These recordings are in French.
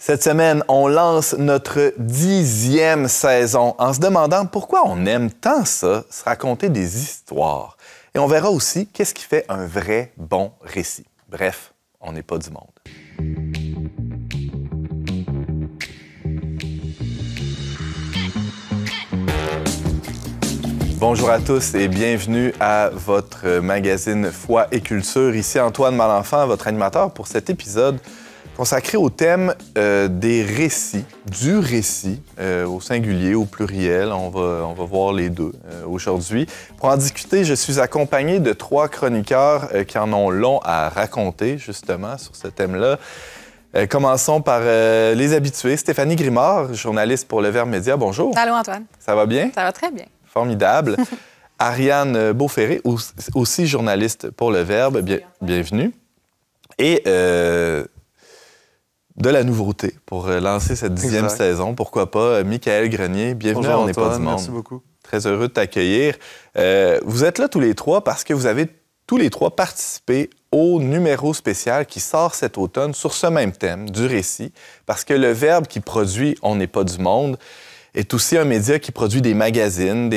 Cette semaine, on lance notre 10e saison en se demandant pourquoi on aime tant ça, se raconter des histoires. Et on verra aussi qu'est-ce qui fait un vrai bon récit. Bref, on n'est pas du monde. Bonjour à tous et bienvenue à votre magazine Foi et Culture. Ici Antoine Malenfant, votre animateur pour cet épisode consacré au thème des récits, du récit, au singulier, au pluriel. On va voir les deux aujourd'hui. Pour en discuter, je suis accompagné de 3 chroniqueurs qui en ont long à raconter, justement, sur ce thème-là. Commençons par les habitués. Stéphanie Grimard, journaliste pour Le Verbe Média. Bonjour. Allô, Antoine. Ça va bien? Ça va très bien. Formidable. Ariane Beauferré, aussi journaliste pour Le Verbe. Bienvenue. Et de la nouveauté pour lancer cette 10e saison. Pourquoi pas, Michaël Grenier. Bienvenue à On n'est pas du monde. Merci beaucoup. Très heureux de t'accueillir. Vous êtes là tous les 3 parce que vous avez tous les 3 participé au numéro spécial qui sort cet automne sur ce même thème, du récit, parce que Le Verbe qui produit On n'est pas du monde est aussi un média qui produit des magazines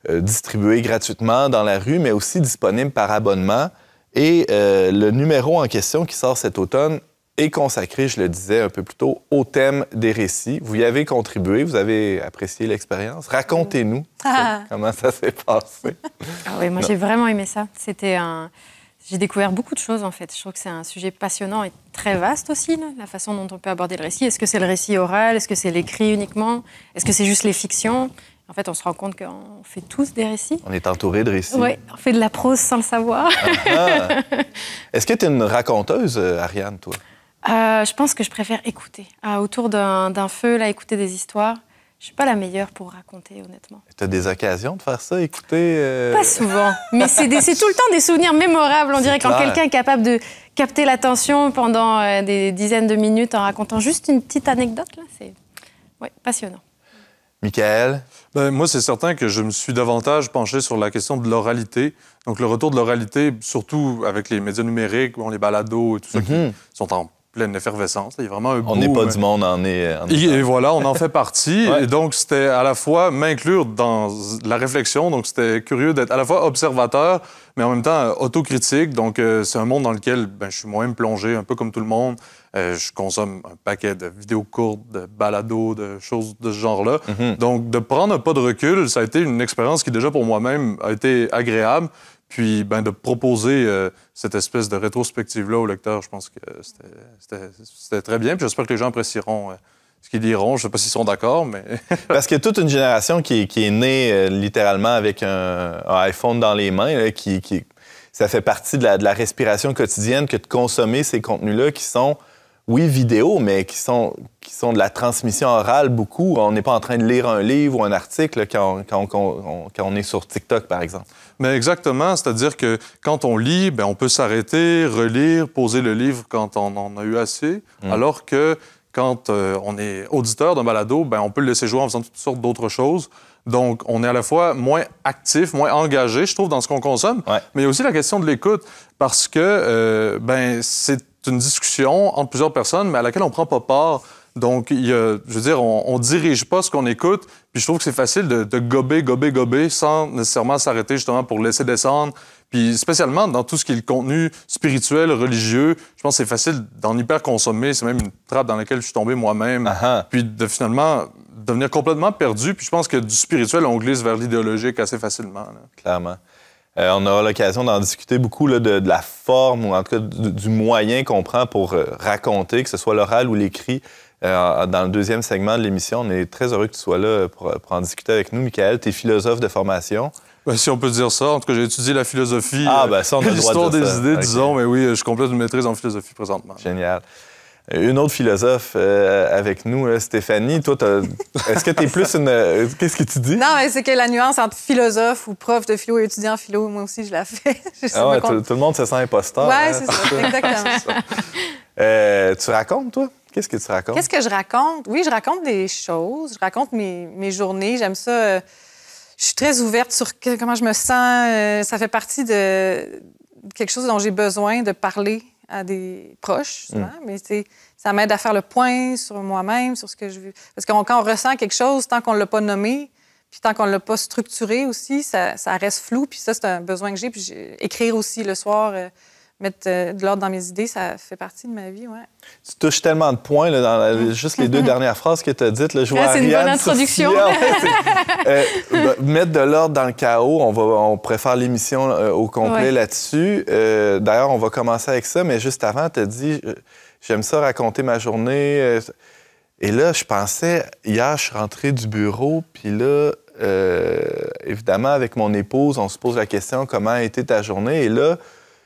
distribués gratuitement dans la rue, mais aussi disponibles par abonnement. Et le numéro en question qui sort cet automne est consacré, je le disais un peu plus tôt, au thème des récits. Vous y avez contribué, vous avez apprécié l'expérience. Racontez-nous comment ça s'est passé. Ah oui, moi j'ai vraiment aimé ça. J'ai découvert beaucoup de choses en fait. Je trouve que c'est un sujet passionnant et très vaste aussi, là, la façon dont on peut aborder le récit. Est-ce que c'est le récit oral? Est-ce que c'est l'écrit uniquement? Est-ce que c'est juste les fictions? En fait, on se rend compte qu'on fait tous des récits. On est entouré de récits. Oui, on fait de la prose sans le savoir. Est-ce que tu es une raconteuse, Ariane, toi? Je pense que je préfère écouter. Autour d'un feu, là, écouter des histoires. Je suis pas la meilleure pour raconter, honnêtement. Tu as des occasions de faire ça, écouter? Pas souvent, mais c'est tout le temps des souvenirs mémorables. On dirait quand quelqu'un est capable de capter l'attention pendant des dizaines de minutes en racontant juste une petite anecdote, là, c'est passionnant. Michaël? Moi, c'est certain que je me suis davantage penché sur la question de l'oralité. Donc, le retour de l'oralité, surtout avec les médias numériques, les balados et tout ça, qui sont en pleine effervescence. Il y a vraiment un On n'est pas du monde, on est... Et voilà, on en fait partie. Et donc, c'était à la fois m'inclure dans la réflexion. Donc, c'était curieux d'être à la fois observateur, mais en même temps autocritique. Donc, c'est un monde dans lequel je suis moi-même plongé, un peu comme tout le monde. Je consomme un paquet de vidéos courtes, de balados, de choses de ce genre-là. Donc, de prendre un pas de recul, ça a été une expérience qui, déjà, pour moi-même, a été agréable. Puis, de proposer cette espèce de rétrospective-là au lecteur, je pense que c'était très bien. Puis j'espère que les gens apprécieront ce qu'ils liront. Je ne sais pas s'ils sont d'accord, mais... Parce qu'il y a toute une génération qui est née littéralement avec un iPhone dans les mains, là, ça fait partie de la respiration quotidienne que de consommer ces contenus-là qui sont, oui, vidéo, mais qui sont de la transmission orale beaucoup. On n'est pas en train de lire un livre ou un article là, quand on est sur TikTok, par exemple. Mais exactement, c'est-à-dire que quand on lit, on peut s'arrêter, relire, poser le livre quand on en a eu assez, alors que quand on est auditeur d'un balado, on peut le laisser jouer en faisant toutes sortes d'autres choses. Donc, on est à la fois moins actif, moins engagé, je trouve, dans ce qu'on consomme, mais il y a aussi la question de l'écoute, parce que c'est une discussion entre plusieurs personnes, mais à laquelle on ne prend pas part. Donc, on dirige pas ce qu'on écoute, puis je trouve que c'est facile de gober sans nécessairement s'arrêter justement pour laisser descendre. Puis spécialement dans tout ce qui est le contenu spirituel, religieux, je pense que c'est facile d'en hyper-consommer. C'est même une trappe dans laquelle je suis tombé moi-même. Puis de finalement devenir complètement perdu. Puis je pense que du spirituel, on glisse vers l'idéologique assez facilement. Là. Clairement. On aura l'occasion d'en discuter beaucoup là, de la forme, ou en tout cas du moyen qu'on prend pour raconter, que ce soit l'oral ou l'écrit. Dans le 2e segment de l'émission, on est très heureux que tu sois là pour en discuter avec nous. Michaël, tu es philosophe de formation. Si on peut dire ça. En tout cas, j'ai étudié la philosophie, ça, on a le droit l'histoire de dire des ça. idées, disons. Mais oui, je complète une maîtrise en philosophie présentement. Génial. Une autre philosophe avec nous, Stéphanie. Toi, est-ce que tu es plus une... Qu'est-ce que tu dis? Non, mais c'est que la nuance entre philosophe ou prof de philo et étudiant en philo, moi aussi, je la fais. Tout le monde se sent imposteur. Oui, c'est ça. Exactement ça. Tu racontes, toi? Qu'est-ce que tu racontes? Qu'est-ce que je raconte? Oui, je raconte des choses. Je raconte mes journées. J'aime ça. Je suis très ouverte sur comment je me sens. Ça fait partie de quelque chose dont j'ai besoin de parler à des proches, souvent, mais ça m'aide à faire le point sur moi-même, sur ce que je veux. Parce que quand on ressent quelque chose, tant qu'on ne l'a pas nommé, puis tant qu'on ne l'a pas structuré aussi, ça reste flou. Puis ça, c'est un besoin que j'ai. Puis écrire aussi le soir, mettre de l'ordre dans mes idées, ça fait partie de ma vie, ouais. Tu touches tellement de points là, dans juste les 2 dernières phrases que tu as dites. Là, je vois c'est une bonne Ariane introduction. Mettre de l'ordre dans le chaos, on préfère l'émission au complet là-dessus. D'ailleurs, on va commencer avec ça, mais juste avant, tu as dit j'aime ça raconter ma journée. Et là, je pensais, hier, je suis rentré du bureau, puis là, évidemment, avec mon épouse, on se pose la question comment a été ta journée? Et là,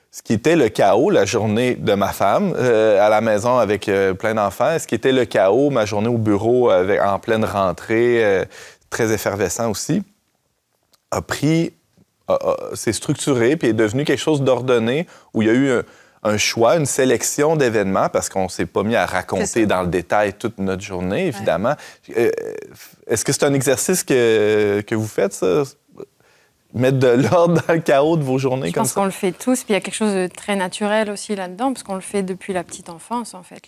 ce qui était le chaos, la journée de ma femme à la maison avec plein d'enfants, ce qui était le chaos, ma journée au bureau en pleine rentrée, très effervescent aussi, s'est structuré puis est devenu quelque chose d'ordonné où il y a eu un choix, une sélection d'événements parce qu'on ne s'est pas mis à raconter dans le détail toute notre journée, évidemment. Ouais. Est-ce que c'est un exercice que vous faites, ça? Mettre de l'ordre dans le chaos de vos journées comme ça? Je pense qu'on le fait tous, puis il y a quelque chose de très naturel aussi là-dedans, parce qu'on le fait depuis la petite enfance, en fait.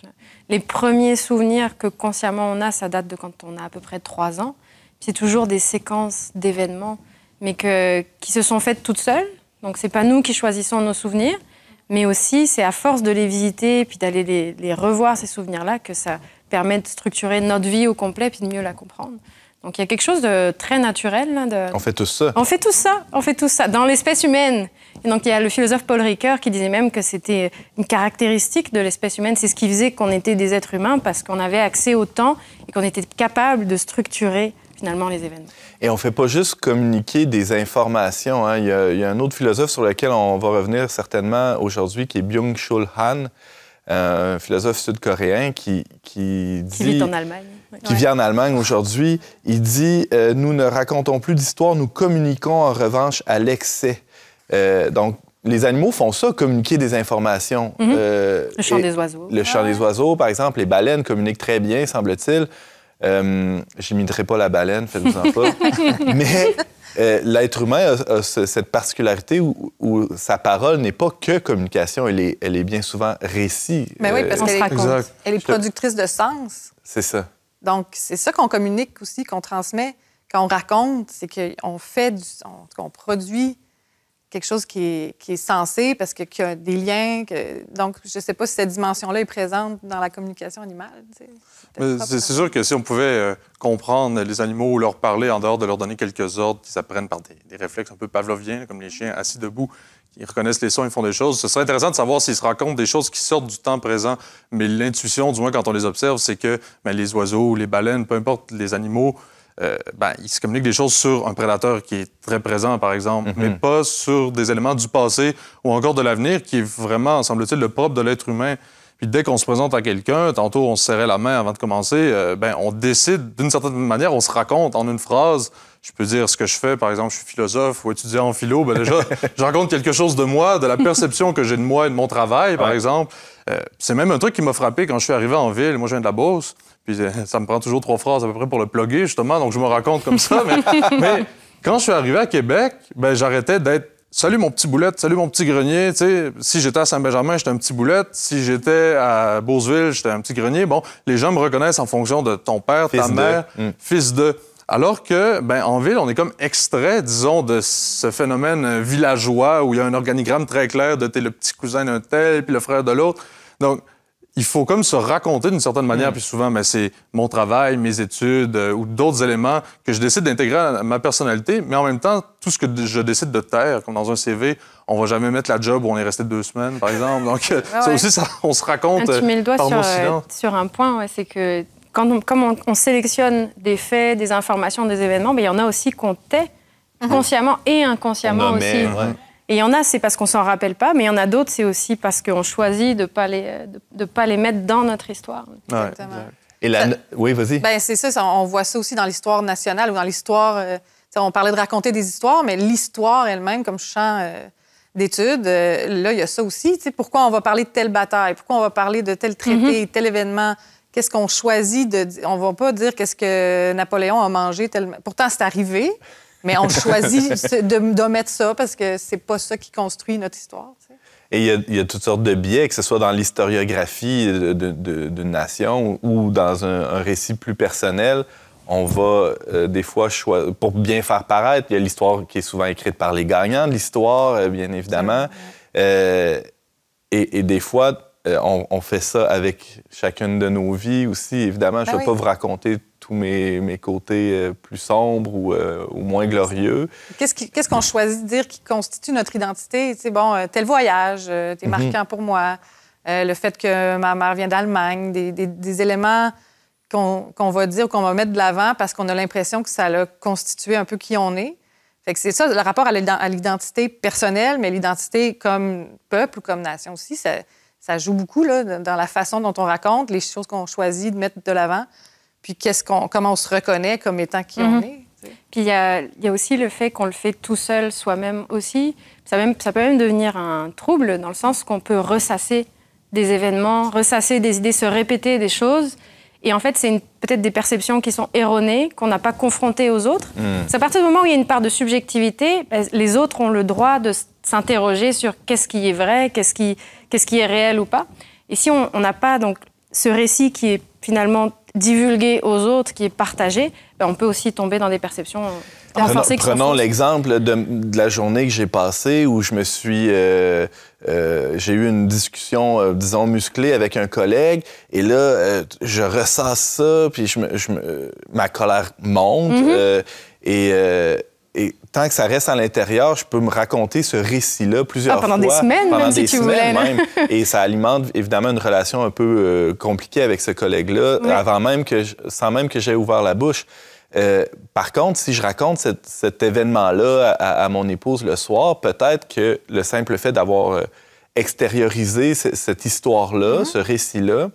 Les premiers souvenirs que consciemment on a, ça date de quand on a à peu près 3 ans. Puis c'est toujours des séquences d'événements, mais qui se sont faites toutes seules. Donc c'est pas nous qui choisissons nos souvenirs, mais aussi c'est à force de les visiter, puis d'aller les revoir, ces souvenirs-là, que ça permet de structurer notre vie au complet, puis de mieux la comprendre. Donc, il y a quelque chose de très naturel. Là, On fait tous ça. On fait tous ça, dans l'espèce humaine. Et donc, il y a le philosophe Paul Ricoeur qui disait même que c'était une caractéristique de l'espèce humaine. C'est ce qui faisait qu'on était des êtres humains parce qu'on avait accès au temps et qu'on était capable de structurer, finalement, les événements. Et on ne fait pas juste communiquer des informations. Hein. Il y a un autre philosophe sur lequel on va revenir certainement aujourd'hui, qui est Byung-Chul Han, un philosophe sud-coréen qui dit... Qui vit en Allemagne. Qui vit en Allemagne aujourd'hui. Il dit « Nous ne racontons plus d'histoires, nous communiquons en revanche à l'excès. » Donc, les animaux font ça, communiquer des informations. Le chant des oiseaux. Le chant des oiseaux, par exemple. Les baleines communiquent très bien, semble-t-il. J'imiterai pas la baleine, faites-vous-en pas. Mais l'être humain a cette particularité où sa parole n'est pas que communication, elle est bien souvent récit. Mais oui, parce qu'elle est productrice de sens. C'est ça. Donc, c'est ça qu'on communique aussi, qu'on transmet, qu'on raconte, c'est qu'on produit quelque chose qui est sensé parce qu'il y a des liens. Donc, je ne sais pas si cette dimension-là est présente dans la communication animale. C'est sûr que si on pouvait comprendre les animaux ou leur parler en dehors de leur donner quelques ordres qui s'apprennent par des réflexes un peu pavloviens, comme les chiens assis debout, ils reconnaissent les sons, ils font des choses. Ce serait intéressant de savoir s'ils se racontent des choses qui sortent du temps présent. Mais l'intuition, du moins quand on les observe, c'est que les oiseaux, les baleines, peu importe les animaux, ils se communiquent des choses sur un prédateur qui est très présent, par exemple, mais pas sur des éléments du passé ou encore de l'avenir, qui est vraiment, semble-t-il, le propre de l'être humain. Puis dès qu'on se présente à quelqu'un, tantôt on se serrait la main avant de commencer, on décide d'une certaine manière, on se raconte en une phrase. Je peux dire ce que je fais, par exemple, je suis philosophe ou étudiant en philo, déjà, je raconte quelque chose de moi, de la perception que j'ai de moi et de mon travail, par exemple. C'est même un truc qui m'a frappé quand je suis arrivé en ville. Moi, je viens de la Beauce, puis ça me prend toujours 3 phrases à peu près pour le plugger, justement, donc je me raconte comme ça. Mais quand je suis arrivé à Québec, j'arrêtais d'être « Salut mon petit boulette, salut mon petit grenier ». Tu sais, si j'étais à Saint-Benjamin, j'étais un petit boulette. Si j'étais à Beauceville, j'étais un petit grenier. Bon, les gens me reconnaissent en fonction de ton père, ta mère, fils de... Alors que, en ville, on est comme extrait, disons, de ce phénomène villageois où il y a un organigramme très clair de t'es le petit cousin d'un tel, puis le frère de l'autre. Donc, il faut comme se raconter d'une certaine manière, puis souvent, c'est mon travail, mes études ou d'autres éléments que je décide d'intégrer à ma personnalité, mais en même temps, tout ce que je décide de taire, comme dans un CV, on va jamais mettre la job où on est resté 2 semaines, par exemple. Donc, ça aussi, on se raconte tu mets le doigt par sur un point, c'est que comme on sélectionne des faits, des informations, des événements, il y en a aussi qu'on tait consciemment et inconsciemment aussi. Et il y en a, c'est parce qu'on s'en rappelle pas, mais il y en a d'autres, c'est aussi parce qu'on choisit de pas les mettre dans notre histoire. Exactement. Oui, vas-y. C'est ça, on voit ça aussi dans l'histoire nationale ou dans l'histoire... on parlait de raconter des histoires, mais l'histoire elle-même, comme champ d'études, là, il y a ça aussi. Pourquoi on va parler de telle bataille? Pourquoi on va parler de tel traité, tel événement? Qu'est-ce qu'on choisit de dire? On va pas dire qu'est-ce que Napoléon a mangé. Pourtant, c'est arrivé, mais on choisit d'omettre ça parce que c'est pas ça qui construit notre histoire. Et il y a toutes sortes de biais, que ce soit dans l'historiographie d'une nation ou dans un récit plus personnel. On va des fois choisir, pour bien faire paraître, il y a l'histoire qui est souvent écrite par les gagnants de l'histoire, bien évidemment. Et des fois, on fait ça avec chacune de nos vies aussi. Évidemment, je ne vais pas vous raconter tous mes côtés plus sombres ou moins glorieux. Qu'est-ce qu'on choisit de dire qui constitue notre identité? Tu sais, bon, tel voyage, t'es marquant pour moi. Le fait que ma mère vient d'Allemagne, des éléments qu'on va dire, qu'on va mettre de l'avant parce qu'on a l'impression que ça a constitué un peu qui on est. Fait que c'est ça, le rapport à l'identité personnelle, mais l'identité comme peuple ou comme nation aussi, ça joue beaucoup là, dans la façon dont on raconte, les choses qu'on choisit de mettre de l'avant, puis comment on se reconnaît comme étant qui on est. T'sais. Puis il y a aussi le fait qu'on le fait tout seul, soi-même aussi. Ça peut même devenir un trouble dans le sens qu'on peut ressasser des événements, ressasser des idées, se répéter des choses. Et en fait, c'est peut-être des perceptions qui sont erronées, qu'on n'a pas confrontées aux autres. C'est à partir du moment où il y a une part de subjectivité, les autres ont le droit de s'interroger sur qu'est-ce qui est vrai, qu'est-ce qui est réel ou pas. Et si on n'a pas donc, ce récit qui est finalement divulgué aux autres, qui est partagé, on peut aussi tomber dans des perceptions renforcées. Prenons l'exemple de la journée que j'ai passée où je me suis... j'ai eu une discussion, disons, musclée avec un collègue. Et là, je ressasse ça, puis ma colère monte. Et tant que ça reste à l'intérieur, je peux me raconter ce récit-là plusieurs fois. Pendant des semaines, même si tu voulais. Et ça alimente évidemment une relation un peu compliquée avec ce collègue-là, sans même que j'aie ouvert la bouche. Par contre, si je raconte cet événement-là à mon épouse le soir, peut-être que le simple fait d'avoir extériorisé cette histoire-là, ce récit-là,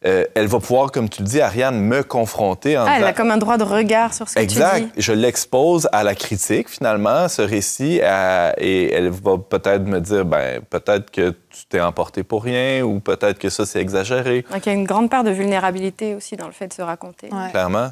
elle va pouvoir, comme tu le dis, Ariane, me confronter en disant... Elle a comme un droit de regard sur ce que tu dis. Exact. Je l'expose à la critique, finalement, ce récit, et elle va peut-être me dire, peut-être que tu t'es emporté pour rien, ou peut-être que ça, c'est exagéré. Donc, il y a une grande part de vulnérabilité aussi dans le fait de se raconter. Ouais. Clairement.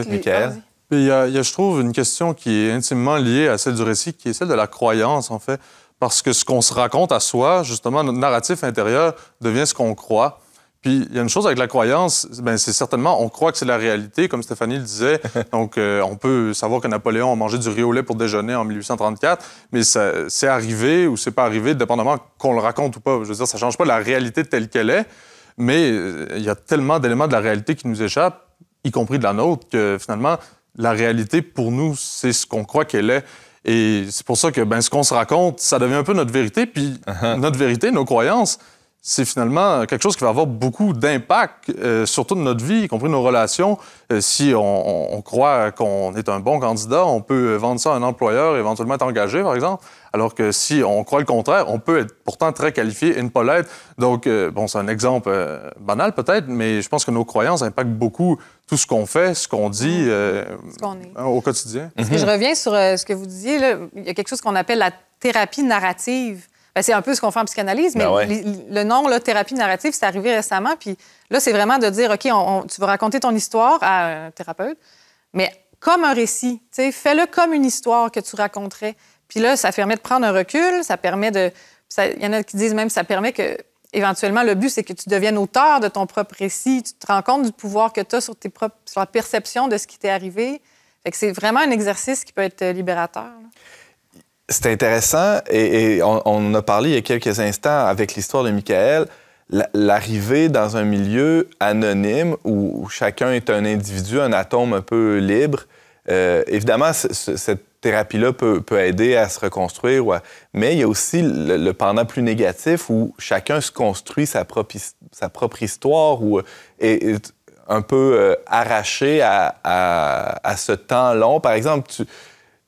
Michaël? Il y a, je trouve, une question qui est intimement liée à celle du récit, qui est celle de la croyance, en fait. Parce que ce qu'on se raconte à soi, justement, notre narratif intérieur devient ce qu'on croit. Puis, il y a une chose avec la croyance, c'est certainement, on croit que c'est la réalité, comme Stéphanie le disait. Donc, on peut savoir que Napoléon a mangé du riz au lait pour déjeuner en 1834, mais c'est arrivé ou c'est pas arrivé, dépendamment qu'on le raconte ou pas. Je veux dire, ça change pas la réalité telle qu'elle est, mais il y a tellement d'éléments de la réalité qui nous échappent, y compris de la nôtre, que finalement, la réalité, pour nous, c'est ce qu'on croit qu'elle est. Et c'est pour ça que ce qu'on se raconte, ça devient un peu notre vérité. Puis notre vérité, nos croyances, c'est finalement quelque chose qui va avoir beaucoup d'impact sur toute notre vie, y compris nos relations. Si on croit qu'on est un bon candidat, on peut vendre ça à un employeur et éventuellement être engagé, par exemple. Alors que si on croit le contraire, on peut être pourtant très qualifié et ne pas l'être. Donc, c'est un exemple banal peut-être, mais je pense que nos croyances impactent beaucoup tout ce qu'on fait, ce qu'on dit au quotidien. Parce que je reviens sur ce que vous disiez, là, il y a quelque chose qu'on appelle la thérapie narrative. C'est un peu ce qu'on fait en psychanalyse, mais le nom, là, thérapie narrative, c'est arrivé récemment. Puis là, c'est vraiment de dire, OK, tu vas raconter ton histoire à un thérapeute, mais comme un récit. Fais-le comme une histoire que tu raconterais. Puis là, ça permet de prendre un recul, ça permet de... Il y en a qui disent même ça permet que, éventuellement, le but, c'est que tu deviennes auteur de ton propre récit. Tu te rends compte du pouvoir que tu as sur la perception de ce qui t'est arrivé. Fait que c'est vraiment un exercice qui peut être libérateur, là. C'est intéressant, et on a parlé il y a quelques instants avec l'histoire de Michaël, l'arrivée dans un milieu anonyme où chacun est un individu, un atome un peu libre. Évidemment, cette thérapie-là peut aider à se reconstruire, mais il y a aussi le pendant plus négatif où chacun se construit sa propre histoire ou est un peu arraché à ce temps long. Par exemple,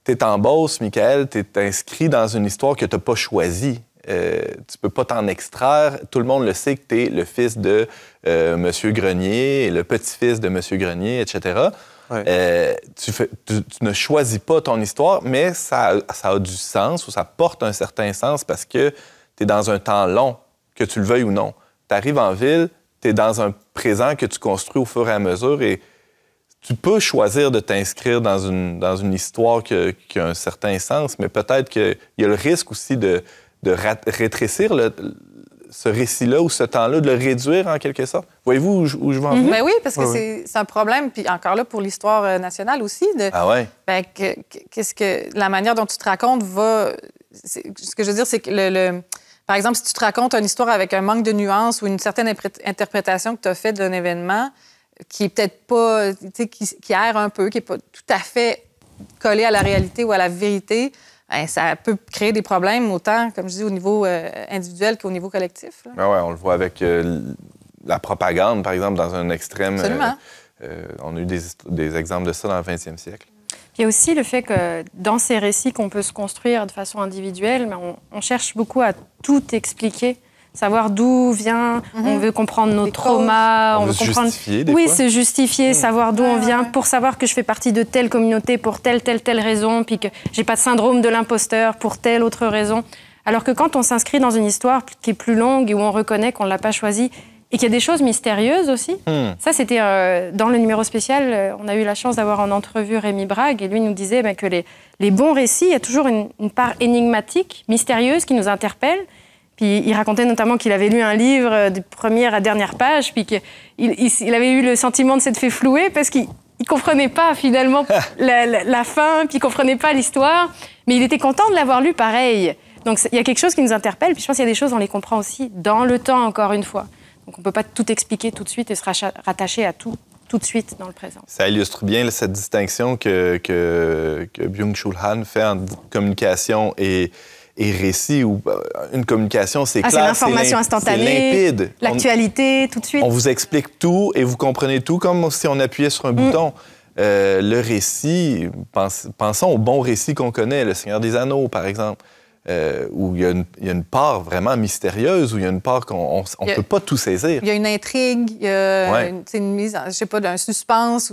tu es en Beauce, Michaël, tu es inscrit dans une histoire que tu n'as pas choisie. Tu peux pas t'en extraire. Tout le monde le sait que tu es le fils de M. Grenier, et le petit-fils de M. Grenier, etc. Ouais. Tu ne choisis pas ton histoire, mais ça a du sens ou ça porte un certain sens parce que tu es dans un temps long, que tu le veuilles ou non. Tu arrives en ville, tu es dans un présent que tu construis au fur et à mesure et tu peux choisir de t'inscrire dans une histoire qui a un certain sens, mais peut-être qu'il y a le risque aussi de rétrécir ce récit-là ou ce temps-là, de le réduire en quelque sorte? Voyez-vous où je veux en venir? Ben oui, parce que c'est un problème, puis encore là, pour l'histoire nationale aussi. Ah ouais? Ben, qu'est-ce que la manière dont tu te racontes va... Ce que je veux dire, c'est que par exemple, si tu te racontes une histoire avec un manque de nuances ou une certaine interprétation que tu as faite d'un événement qui est peut-être pas... Tu sais, qui erre un peu, qui n'est pas tout à fait collé à la réalité ou à la vérité, bien, ça peut créer des problèmes autant, comme je dis, au niveau individuel qu'au niveau collectif. Ah ouais, on le voit avec la propagande, par exemple, dans un extrême. Absolument. On a eu des exemples de ça dans le 20e siècle. Il y a aussi le fait que dans ces récits qu'on peut se construire de façon individuelle, mais on cherche beaucoup à tout expliquer, savoir d'où vient, on veut comprendre nos traumas, on veut veut comprendre... justifier des fois. fois. Se justifier, savoir d'où on vient, pour savoir que je fais partie de telle communauté pour telle raison, puis que j'ai pas de syndrome de l'imposteur pour telle autre raison. Alors que quand on s'inscrit dans une histoire qui est plus longue et où on reconnaît qu'on l'a pas choisie, et qu'il y a des choses mystérieuses aussi. Ça, c'était dans le numéro spécial, on a eu la chance d'avoir en entrevue Rémi Brague, et lui nous disait que les bons récits, il y a toujours une part énigmatique, mystérieuse, qui nous interpelle. Puis il racontait notamment qu'il avait lu un livre de première à dernière page, puis qu'il avait eu le sentiment de s'être fait flouer parce qu'il ne comprenait pas finalement la fin, puis il ne comprenait pas l'histoire, mais il était content de l'avoir lu pareil. Donc il y a quelque chose qui nous interpelle, puis je pense qu'il y a des choses, on les comprend aussi dans le temps, encore une fois. Donc on ne peut pas tout expliquer tout de suite et se rattacher à tout de suite dans le présent. Ça illustre bien cette distinction que Byung-Chul Han fait entre communication et récit, où une communication, c'est clair, c'est l'information instantanée, c'est limpide. L'actualité, tout de suite. On vous explique tout et vous comprenez tout comme si on appuyait sur un bouton. Le récit, pensons au bon récit qu'on connaît, Le Seigneur des Anneaux, par exemple. Où il y a une part vraiment mystérieuse, où il y a une part qu'on ne peut pas tout saisir. Il y a une intrigue, il y a une mise, je sais pas, d'un suspense.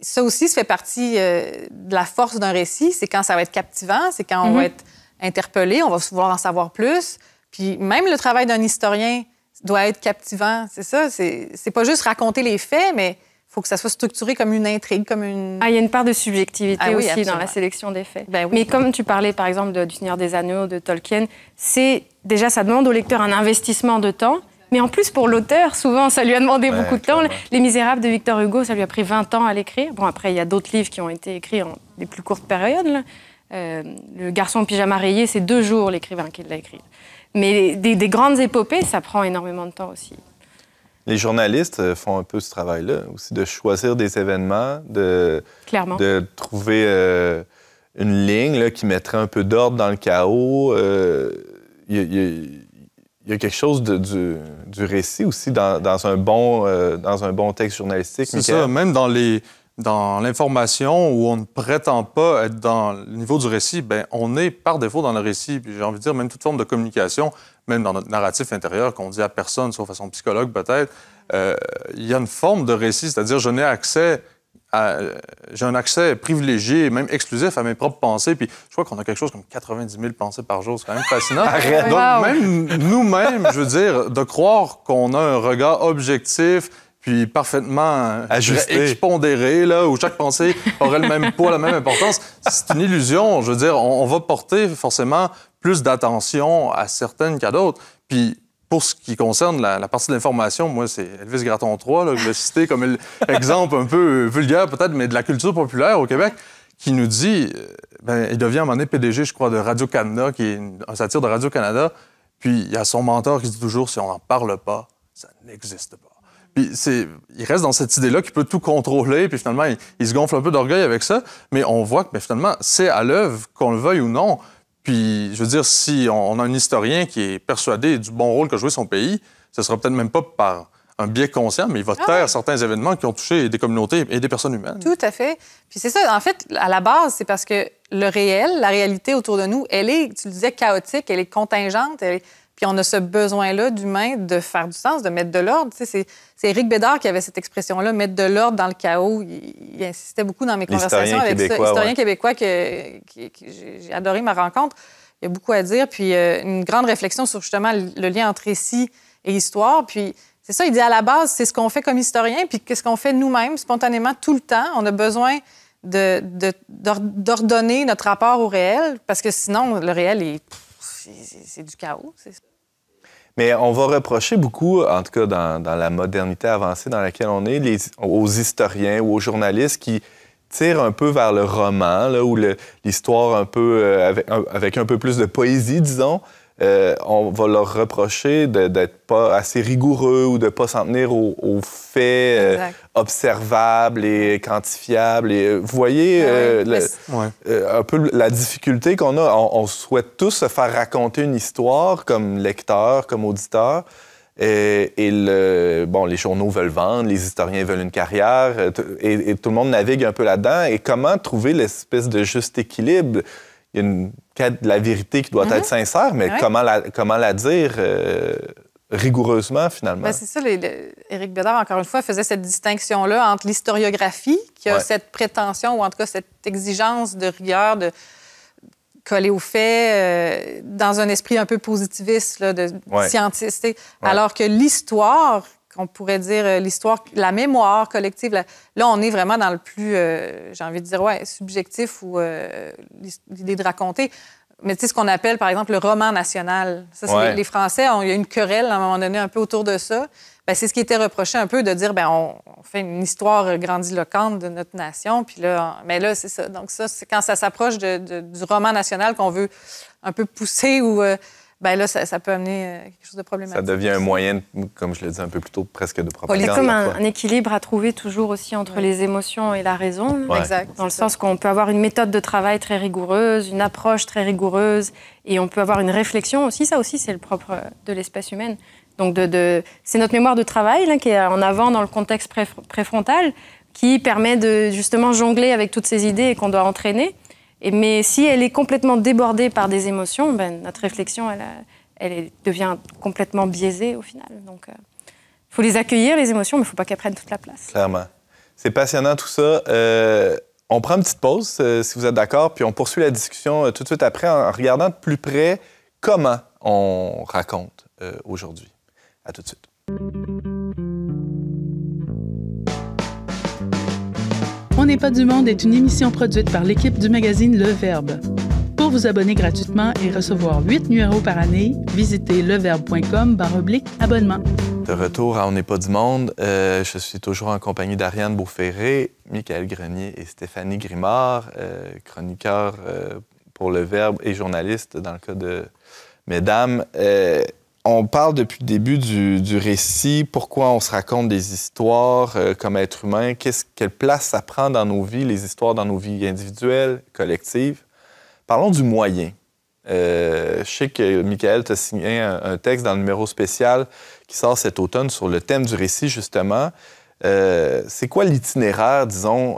Ça aussi, ça fait partie de la force d'un récit. C'est quand ça va être captivant, c'est quand on va être interpellé, on va vouloir en savoir plus. Puis même le travail d'un historien doit être captivant. C'est ça, c'est pas juste raconter les faits, mais il faut que ça soit structuré comme une intrigue, comme une... il y a une part de subjectivité aussi absolument. dans la sélection des faits. Ben oui. Mais comme tu parlais, par exemple, du Seigneur des Anneaux, de Tolkien, déjà, ça demande au lecteur un investissement de temps. Mais en plus, pour l'auteur, souvent, ça lui a demandé beaucoup de temps. Clairement. Les Misérables de Victor Hugo, ça lui a pris 20 ans à l'écrire. Bon, après, il y a d'autres livres qui ont été écrits en des plus courtes périodes. Là. Le Garçon en pyjama rayé, c'est 2 jours l'écrivain qui l'a écrit. Mais des grandes épopées, ça prend énormément de temps aussi. Les journalistes font un peu ce travail-là aussi, de choisir des événements, de trouver une ligne là, qui mettrait un peu d'ordre dans le chaos. Il y a quelque chose du récit aussi dans un bon texte journalistique. C'est ça, même dans l'information où on ne prétend pas être dans le niveau du récit, bien, on est par défaut dans le récit. Puis j'ai envie de dire, même toute forme de communication, même dans notre narratif intérieur qu'on dit à personne, sauf à son psychologue peut-être, il y a une forme de récit, c'est-à-dire j'ai un accès privilégié, même exclusif à mes propres pensées. Puis je crois qu'on a quelque chose comme 90 000 pensées par jour. C'est quand même fascinant. Donc, même nous-mêmes, je veux dire, de croire qu'on a un regard objectif, puis parfaitement expondéré, là, où chaque pensée aurait le même poids, la même importance, c'est une illusion. Je veux dire, on va porter forcément plus d'attention à certaines qu'à d'autres. Puis pour ce qui concerne la partie de l'information, moi, c'est Elvis Gratton III, là, que je vais citer comme exemple un peu vulgaire peut-être, mais de la culture populaire au Québec, qui nous dit, il devient à un moment donné PDG, je crois, de Radio-Canada, qui est un satire de Radio-Canada, puis il y a son mentor qui dit toujours, si on n'en parle pas, ça n'existe pas. Puis il reste dans cette idée-là qu'il peut tout contrôler, puis finalement, il se gonfle un peu d'orgueil avec ça, mais on voit que finalement, c'est à l'œuvre, qu'on le veuille ou non. Puis, je veux dire, si on a un historien qui est persuadé du bon rôle qu'a joué son pays, ce sera peut-être même pas par un biais conscient, mais il va taire certains événements qui ont touché des communautés et des personnes humaines. Tout à fait. Puis c'est ça, en fait, à la base, c'est parce que le réel, la réalité autour de nous, elle est, tu le disais, chaotique, elle est contingente, puis on a ce besoin-là d'humain de faire du sens, de mettre de l'ordre. Tu sais, c'est Éric Bédard qui avait cette expression-là, mettre de l'ordre dans le chaos. Il insistait beaucoup dans mes conversations avec ça. Historien québécois que j'ai adoré ma rencontre. Il y a beaucoup à dire, puis une grande réflexion sur justement le lien entre récit et histoire. Puis c'est ça, il dit à la base, c'est ce qu'on fait comme historien, puis qu'est-ce qu'on fait nous-mêmes, spontanément, tout le temps. On a besoin d'ordonner notre rapport au réel, parce que sinon, le réel, c'est du chaos. Mais on va reprocher beaucoup, en tout cas dans la modernité avancée dans laquelle on est, aux historiens ou aux journalistes qui tirent un peu vers le roman, là, ou l'histoire un peu avec un peu plus de poésie, disons. On va leur reprocher d'être pas assez rigoureux ou de pas s'en tenir aux faits observables et quantifiables. Et, vous voyez un peu la difficulté qu'on a. On souhaite tous se faire raconter une histoire comme lecteur, comme auditeur. Et les journaux veulent vendre, les historiens veulent une carrière, et tout le monde navigue un peu là-dedans. Et comment trouver l'espèce de juste équilibre? Il y a une quête de la vérité qui doit être sincère, mais comment la dire rigoureusement, finalement? Bien, c'est ça. Éric Bédard, encore une fois, faisait cette distinction-là entre l'historiographie, qui a cette prétention, ou en tout cas cette exigence de rigueur, de coller aux faits, dans un esprit un peu positiviste, là, de scientiste. Alors que l'histoire, qu'on pourrait dire l'histoire, la mémoire collective, là, on est vraiment dans le plus, j'ai envie de dire, subjectif ou l'idée de raconter. Mais tu sais, ce qu'on appelle, par exemple, le roman national. Ça, c'est les Français, il y a une querelle, à un moment donné, un peu autour de ça. Bien, c'est ce qui était reproché un peu, de dire, bien, on fait une histoire grandiloquente de notre nation, puis là, mais là, c'est ça. Donc ça, c'est quand ça s'approche du roman national qu'on veut un peu pousser ou... bien là, ça peut amener quelque chose de problématique. Ça devient un moyen, comme je l'ai dit un peu plus tôt, presque de propagande. C'est comme un équilibre à trouver toujours aussi entre les émotions et la raison. Exact. Dans le sens qu'on peut avoir une méthode de travail très rigoureuse, une approche très rigoureuse, et on peut avoir une réflexion aussi. Ça aussi, c'est le propre de l'espèce humaine. Donc, c'est notre mémoire de travail là, qui est en avant dans le contexte préfrontal, qui permet de justement jongler avec toutes ces idées et qu'on doit entraîner. Mais si elle est complètement débordée par des émotions, ben, notre réflexion, elle devient complètement biaisée au final. Donc, il faut les accueillir, les émotions, mais il ne faut pas qu'elles prennent toute la place. Clairement. C'est passionnant tout ça. On prend une petite pause, si vous êtes d'accord, puis on poursuit la discussion tout de suite après en regardant de plus près comment on raconte aujourd'hui. À tout de suite. On n'est pas du monde est une émission produite par l'équipe du magazine Le Verbe. Pour vous abonner gratuitement et recevoir 8 numéros par année, visitez leverbe.com/abonnement. De retour à On n'est pas du monde, je suis toujours en compagnie d'Ariane Beauferré, Michaël Grenier et Stéphanie Grimard, chroniqueurs pour Le Verbe et journalistes dans le cas de Mesdames. On parle depuis le début du récit, pourquoi on se raconte des histoires comme être humain, quelle place ça prend dans nos vies, les histoires dans nos vies individuelles, collectives. Parlons du moyen. Je sais que, Michaël, tu as signé un texte dans le numéro spécial qui sort cet automne sur le thème du récit, justement. C'est quoi l'itinéraire, disons,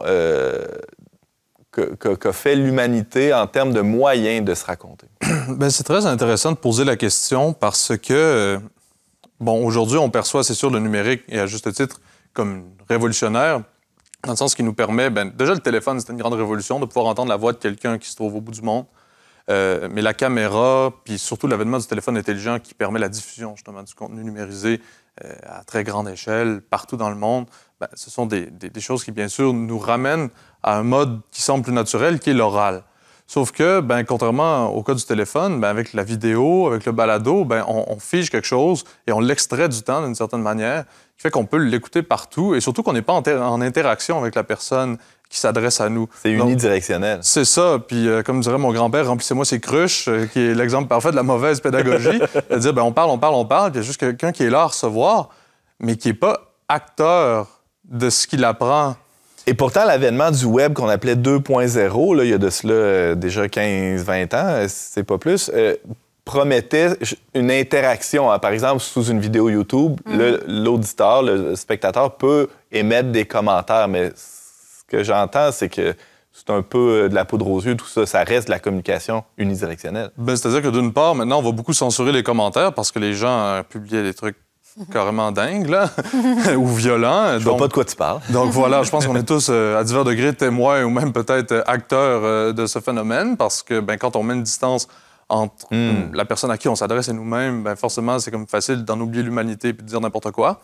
qu'a fait l'humanité en termes de moyens de se raconter? Bien, c'est très intéressant de poser la question parce que, aujourd'hui, on perçoit, c'est sûr, le numérique, et à juste titre, comme révolutionnaire, dans le sens qui nous permet... déjà, le téléphone, c'était une grande révolution de pouvoir entendre la voix de quelqu'un qui se trouve au bout du monde. Mais la caméra, puis surtout l'avènement du téléphone intelligent qui permet la diffusion, justement, du contenu numérisé à très grande échelle, partout dans le monde, ce sont des choses qui, bien sûr, nous ramènent à un mode qui semble plus naturel, qui est l'oral. Sauf que, contrairement au cas du téléphone, avec la vidéo, avec le balado, on fige quelque chose et on l'extrait du temps d'une certaine manière, qui fait qu'on peut l'écouter partout et surtout qu'on n'est pas en interaction avec la personne qui s'adresse à nous. C'est unidirectionnel. C'est ça. Puis, comme dirait mon grand-père, remplissez-moi ces cruches, qui est l'exemple parfait de la mauvaise pédagogie. C'est-à-dire, on parle, puis il y a juste quelqu'un qui est là à recevoir, mais qui n'est pas acteur de ce qu'il apprend. Et pourtant, l'avènement du web qu'on appelait 2.0, là, il y a de cela déjà 15-20 ans, c'est pas plus, promettait une interaction. Par exemple, sous une vidéo YouTube, l'auditeur, le spectateur peut émettre des commentaires, mais ce que j'entends, c'est que c'est un peu de la poudre aux yeux, tout ça. Ça reste de la communication unidirectionnelle. C'est-à-dire que d'une part, maintenant, on va beaucoup censurer les commentaires parce que les gens publiaient des trucs carrément dingues, là, ou violents. Je vois pas de quoi tu parles. Donc voilà, je pense qu'on est tous, à divers degrés, témoins ou même peut-être acteurs de ce phénomène parce que quand on met une distance entre la personne à qui on s'adresse et nous-mêmes, forcément, c'est comme facile d'en oublier l'humanité et de dire n'importe quoi.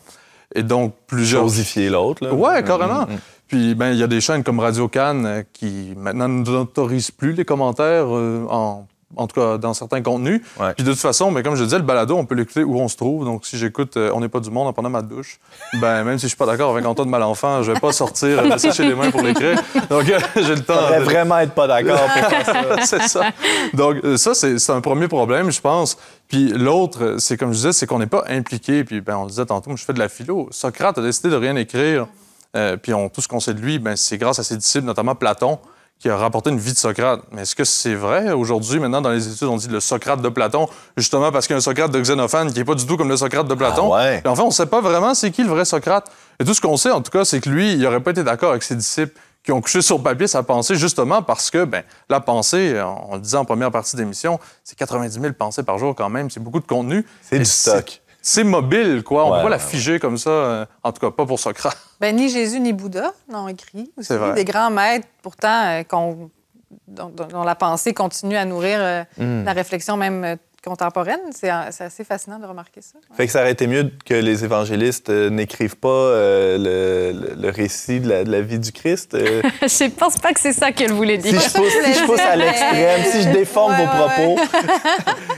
Et donc, plusieurs... Chosifier l'autre, là. Ouais, carrément. Puis, il y a des chaînes comme Radio Cannes qui, maintenant, ne nous autorisent plus les commentaires en en tout cas dans certains contenus. Ouais. Puis de toute façon, comme je disais, le balado, on peut l'écouter où on se trouve. Donc si j'écoute On n'est pas du monde en prenant ma douche, même si je suis pas d'accord avec Antoine Malenfant, je vais pas sortir me sécher les mains pour l'écrire. Donc j'ai le temps. Faudrait vraiment être pas d'accord pour faire ça. C'est ça. Donc ça, c'est un premier problème, je pense. Puis l'autre, c'est comme je disais, c'est qu'on n'est pas impliqué. Puis on le disait tantôt, moi, je fais de la philo. Socrate a décidé de rien écrire. Puis tout ce qu'on sait de lui, c'est grâce à ses disciples, notamment Platon, qui a rapporté une vie de Socrate. Mais est-ce que c'est vrai? Aujourd'hui, maintenant, dans les études, on dit le Socrate de Platon, justement parce qu'il y a un Socrate de Xénophane qui n'est pas du tout comme le Socrate de Platon. Ah ouais. Et en fait, on ne sait pas vraiment c'est qui le vrai Socrate. Et tout ce qu'on sait, en tout cas, c'est que lui, il n'aurait pas été d'accord avec ses disciples qui ont couché sur papier sa pensée, justement parce que la pensée, on le disait en première partie d'émission, c'est 90 000 pensées par jour quand même. C'est beaucoup de contenu. C'est du stock. C'est mobile, quoi. On ne Ouais, peut pas la figer comme ça, en tout cas pas pour Socrate. Ni Jésus ni Bouddha n'ont écrit. Aussi. C'est vrai. Des grands maîtres, pourtant, dont la pensée continue à nourrir la réflexion même contemporaine. C'est assez fascinant de remarquer ça. Ouais. Fait que ça aurait été mieux que les évangélistes n'écrivent pas le récit de la vie du Christ. Je pense pas que c'est ça qu'elle voulait dire. Si je pousse à l'extrême, si je déforme vos propos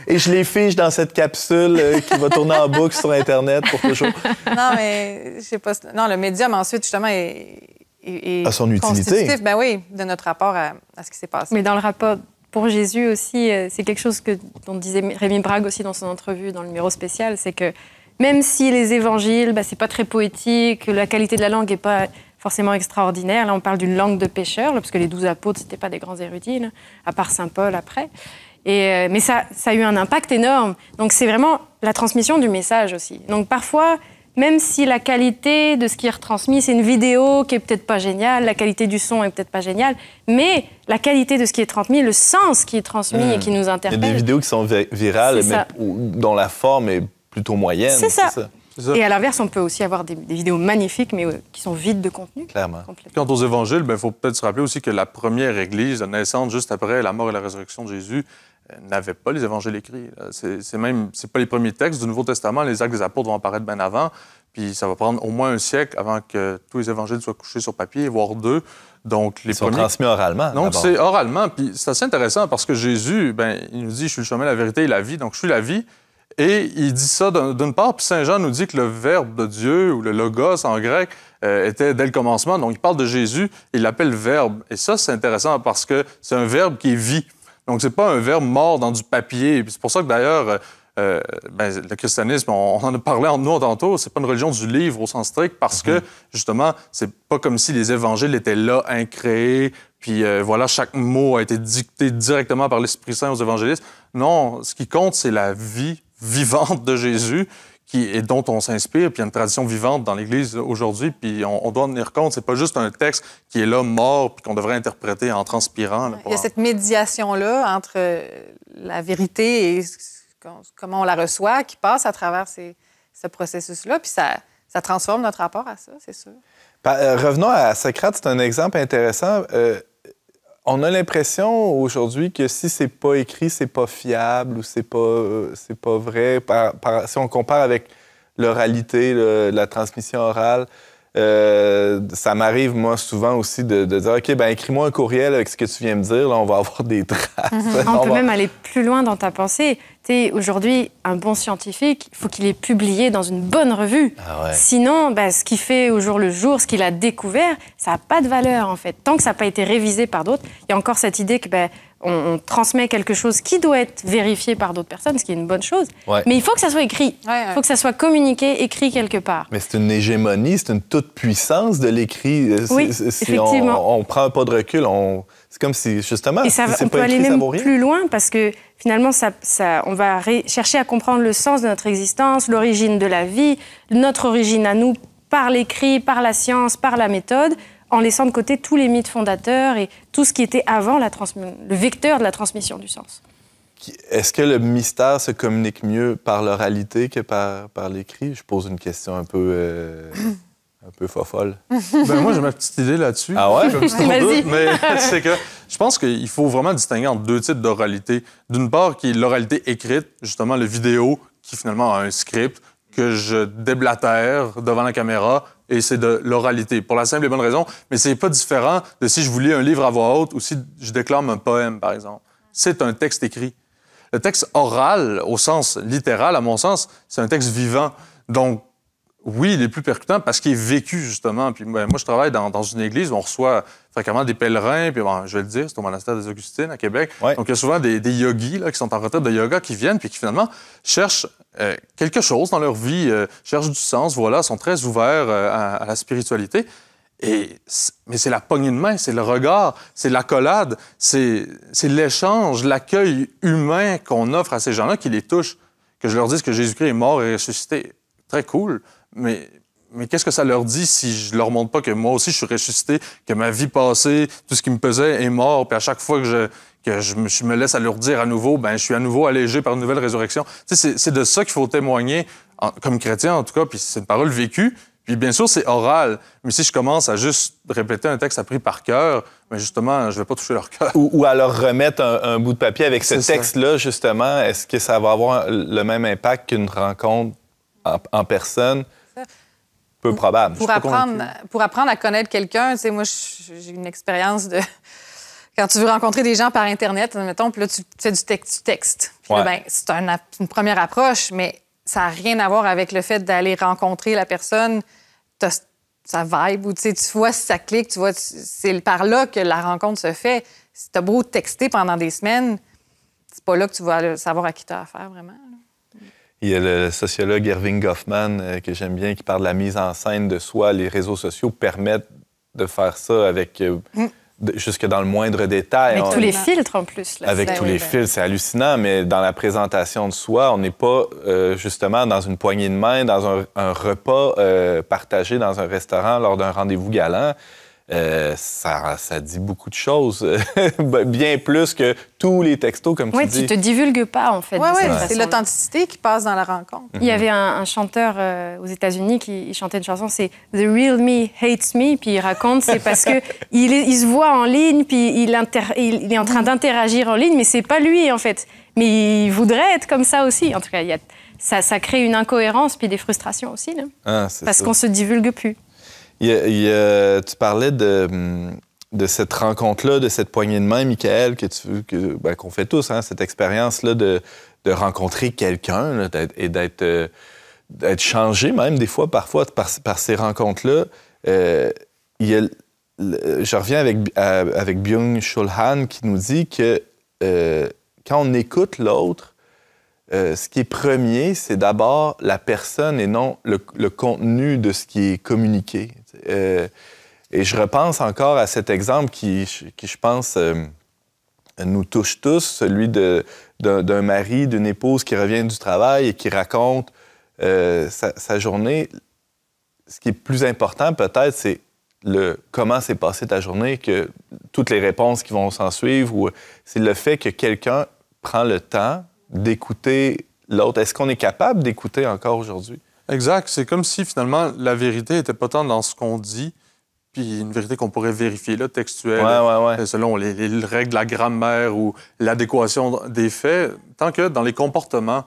et je les fige dans cette capsule qui va tourner en boucle sur Internet pour toujours. Non, mais je sais pas. Non, le médium, ensuite, justement, est à son utilité. Oui, de notre rapport à ce qui s'est passé. Mais dans le rapport pour Jésus aussi, c'est quelque chose dont disait Rémi Brague aussi dans son entrevue dans le numéro spécial, c'est que même si les évangiles, c'est pas très poétique, la qualité de la langue est pas forcément extraordinaire, là on parle d'une langue de pêcheurs, parce que les 12 apôtres, c'était pas des grands érudits, là, à part Saint Paul après. Mais ça a eu un impact énorme. Donc c'est vraiment la transmission du message aussi. Donc parfois, même si la qualité de ce qui est retransmis, c'est une vidéo qui est peut-être pas géniale, la qualité du son est peut-être pas géniale, mais la qualité de ce qui est transmis, le sens qui est transmis et qui nous interpelle. Il y a des vidéos qui sont virales, mais dont la forme est plutôt moyenne. C'est ça. Et à l'inverse, on peut aussi avoir des vidéos magnifiques, mais qui sont vides de contenu. Clairement. Quant aux évangiles, il faut peut-être se rappeler aussi que la première Église naissante juste après la mort et la résurrection de Jésus n'avait pas les évangiles écrits. C'est pas les premiers textes du Nouveau Testament. Les Actes des Apôtres vont apparaître bien avant. Puis ça va prendre au moins un siècle avant que tous les évangiles soient couchés sur papier, voire 2. Donc, Ils sont transmis oralement. Donc, c'est oralement. Puis c'est assez intéressant parce que Jésus, il nous dit « Je suis le chemin, la vérité et la vie ». Donc, je suis la vie. Et il dit ça d'une part. Puis Saint Jean nous dit que le Verbe de Dieu, ou le Logos en grec, était dès le commencement. Donc, il parle de Jésus, il l'appelle Verbe. Et ça, c'est intéressant parce que c'est un verbe qui est vie. Donc, c'est pas un verbe mort dans du papier. Puis c'est pour ça que, d'ailleurs, le christianisme, on en a parlé entre nous tantôt, c'est pas une religion du livre au sens strict parce que, justement, c'est pas comme si les évangiles étaient là, incréés, puis chaque mot a été dicté directement par l'Esprit Saint aux évangélistes. Non, ce qui compte, c'est la vie vivante de Jésus dont on s'inspire, puis il y a une tradition vivante dans l'Église aujourd'hui, puis on doit en tenir compte. C'est pas juste un texte qui est là, mort, puis qu'on devrait interpréter en transpirant. Là, il y a cette médiation-là entre la vérité et comment on la reçoit, qui passe à travers ce processus-là, puis ça transforme notre rapport à ça, c'est sûr. Revenons à Socrate, c'est un exemple intéressant. On a l'impression aujourd'hui que si c'est pas écrit, c'est pas fiable ou c'est pas vrai. Si on compare avec l'oralité, la transmission orale, ça m'arrive, moi, souvent aussi de dire « OK, écris-moi un courriel avec ce que tu viens me dire. Là, on va avoir des traces. » On peut même aller plus loin dans ta pensée. Aujourd'hui, un bon scientifique, il faut qu'il ait publié dans une bonne revue. Ah ouais. Sinon, ce qu'il fait au jour le jour, ce qu'il a découvert, ça n'a pas de valeur, en fait. Tant que ça n'a pas été révisé par d'autres, il y a encore cette idée que on transmet quelque chose qui doit être vérifié par d'autres personnes, ce qui est une bonne chose. Ouais. Mais il faut que ça soit écrit. Il faut que ça soit communiqué, écrit quelque part. Mais c'est une hégémonie, c'est une toute-puissance de l'écrit. Oui, effectivement. On prend un pas de recul, c'est comme si, justement, et ça, si c'est on pas peut écrit, aller ça même vaut rien. plus loin parce que finalement, on va chercher à comprendre le sens de notre existence, l'origine de la vie, notre origine à nous par l'écrit, par la science, par la méthode, en laissant de côté tous les mythes fondateurs et tout ce qui était avant le vecteur de la transmission du sens. Est-ce que le mystère se communique mieux par l'oralité que par l'écrit? Je pose une question un peu fofolle. Moi, j'ai ma petite idée là-dessus. Ah ouais? Vas-y. Mais c'est que je pense qu'il faut vraiment distinguer entre deux types d'oralité. D'une part, qui est l'oralité écrite, justement, le vidéo, qui finalement a un script que je déblatère devant la caméra, et c'est de l'oralité, pour la simple et bonne raison. Mais c'est pas différent de si je vous lis un livre à voix haute ou si je déclame un poème, par exemple. C'est un texte écrit. Le texte oral, au sens littéral, à mon sens, c'est un texte vivant. Donc, oui, il est plus percutant parce qu'il est vécu, justement. Puis moi, je travaille dans une église où on reçoit fréquemment des pèlerins. Puis bon, je vais le dire, c'est au monastère des Augustines à Québec. Ouais. Donc, il y a souvent des yogis là, qui sont en retraite de yoga qui viennent puis qui, finalement, cherchent quelque chose dans leur vie, cherchent du sens, voilà, sont très ouverts à la spiritualité. Mais c'est la poignée de main, c'est le regard, c'est l'accolade, c'est l'échange, l'accueil humain qu'on offre à ces gens-là qui les touche. Que je leur dise que Jésus-Christ est mort et ressuscité, très cool. Mais qu'est-ce que ça leur dit si je leur montre pas que moi aussi je suis ressuscité, que ma vie passée, tout ce qui me pesait est mort, puis à chaque fois que je me laisse alourdir à nouveau, ben je suis à nouveau allégé par une nouvelle résurrection. Tu sais, c'est de ça qu'il faut témoigner, comme chrétien en tout cas, puis c'est une parole vécue. Puis bien sûr, c'est oral. Mais si je commence à juste répéter un texte appris par cœur, bien justement, je ne vais pas toucher leur cœur. Ou à leur remettre un bout de papier avec ce texte-là, justement, est-ce que ça va avoir le même impact qu'une rencontre en personne? Peu probable. Pour apprendre à connaître quelqu'un, tu sais, moi, j'ai une expérience de... Quand tu veux rencontrer des gens par Internet, mettons, puis là, tu fais du texte. Puis là, ben, c'est une première approche, mais ça n'a rien à voir avec le fait d'aller rencontrer la personne, sa vibe, ou tu vois si ça clique, tu vois, c'est par là que la rencontre se fait. Si t'as beau texter pendant des semaines, c'est pas là que tu vas savoir à qui t'as affaire, vraiment. Là. Il y a le sociologue Erving Goffman, que j'aime bien, qui parle de la mise en scène de soi. Les réseaux sociaux permettent de faire ça avec... jusque dans le moindre détail. Avec tous les filtres, en plus. Là. Avec tous les filtres, c'est hallucinant, mais dans la présentation de soi, on n'est pas justement dans une poignée de main, dans un repas partagé dans un restaurant lors d'un rendez-vous galant. Ça dit beaucoup de choses, bien plus que tous les textos, comme tu dis. Oui, tu te divulgues pas, en fait. Oui, c'est l'authenticité qui passe dans la rencontre. Il y avait un chanteur aux États-Unis qui chantait une chanson, c'est « The real me hates me », puis il raconte, c'est parce que il se voit en ligne, puis il est en train d'interagir en ligne, mais c'est pas lui, en fait. Mais il voudrait être comme ça aussi. En tout cas, ça crée une incohérence, puis des frustrations aussi, là, parce qu'on se divulgue plus. Tu parlais de cette rencontre-là, de cette poignée de main, Michael, qu'on fait tous, hein, cette expérience-là de rencontrer quelqu'un là, et d'être changé même des fois, parfois, par ces rencontres-là. Je reviens avec Byung-Chul Han qui nous dit que quand on écoute l'autre, ce qui est premier, c'est d'abord la personne et non le contenu de ce qui est communiqué. Et je repense encore à cet exemple qui je pense, nous touche tous, celui d'un mari, d'une épouse qui revient du travail et qui raconte sa journée. Ce qui est plus important, peut-être, c'est comment s'est passée ta journée, que toutes les réponses qui vont s'en suivre, ou c'est le fait que quelqu'un prend le temps d'écouter l'autre. Est-ce qu'on est capable d'écouter encore aujourd'hui? Exact. C'est comme si, finalement, la vérité n'était pas tant dans ce qu'on dit, puis une vérité qu'on pourrait vérifier, là, textuelle, selon les règles de la grammaire ou l'adéquation des faits, tant que dans les comportements.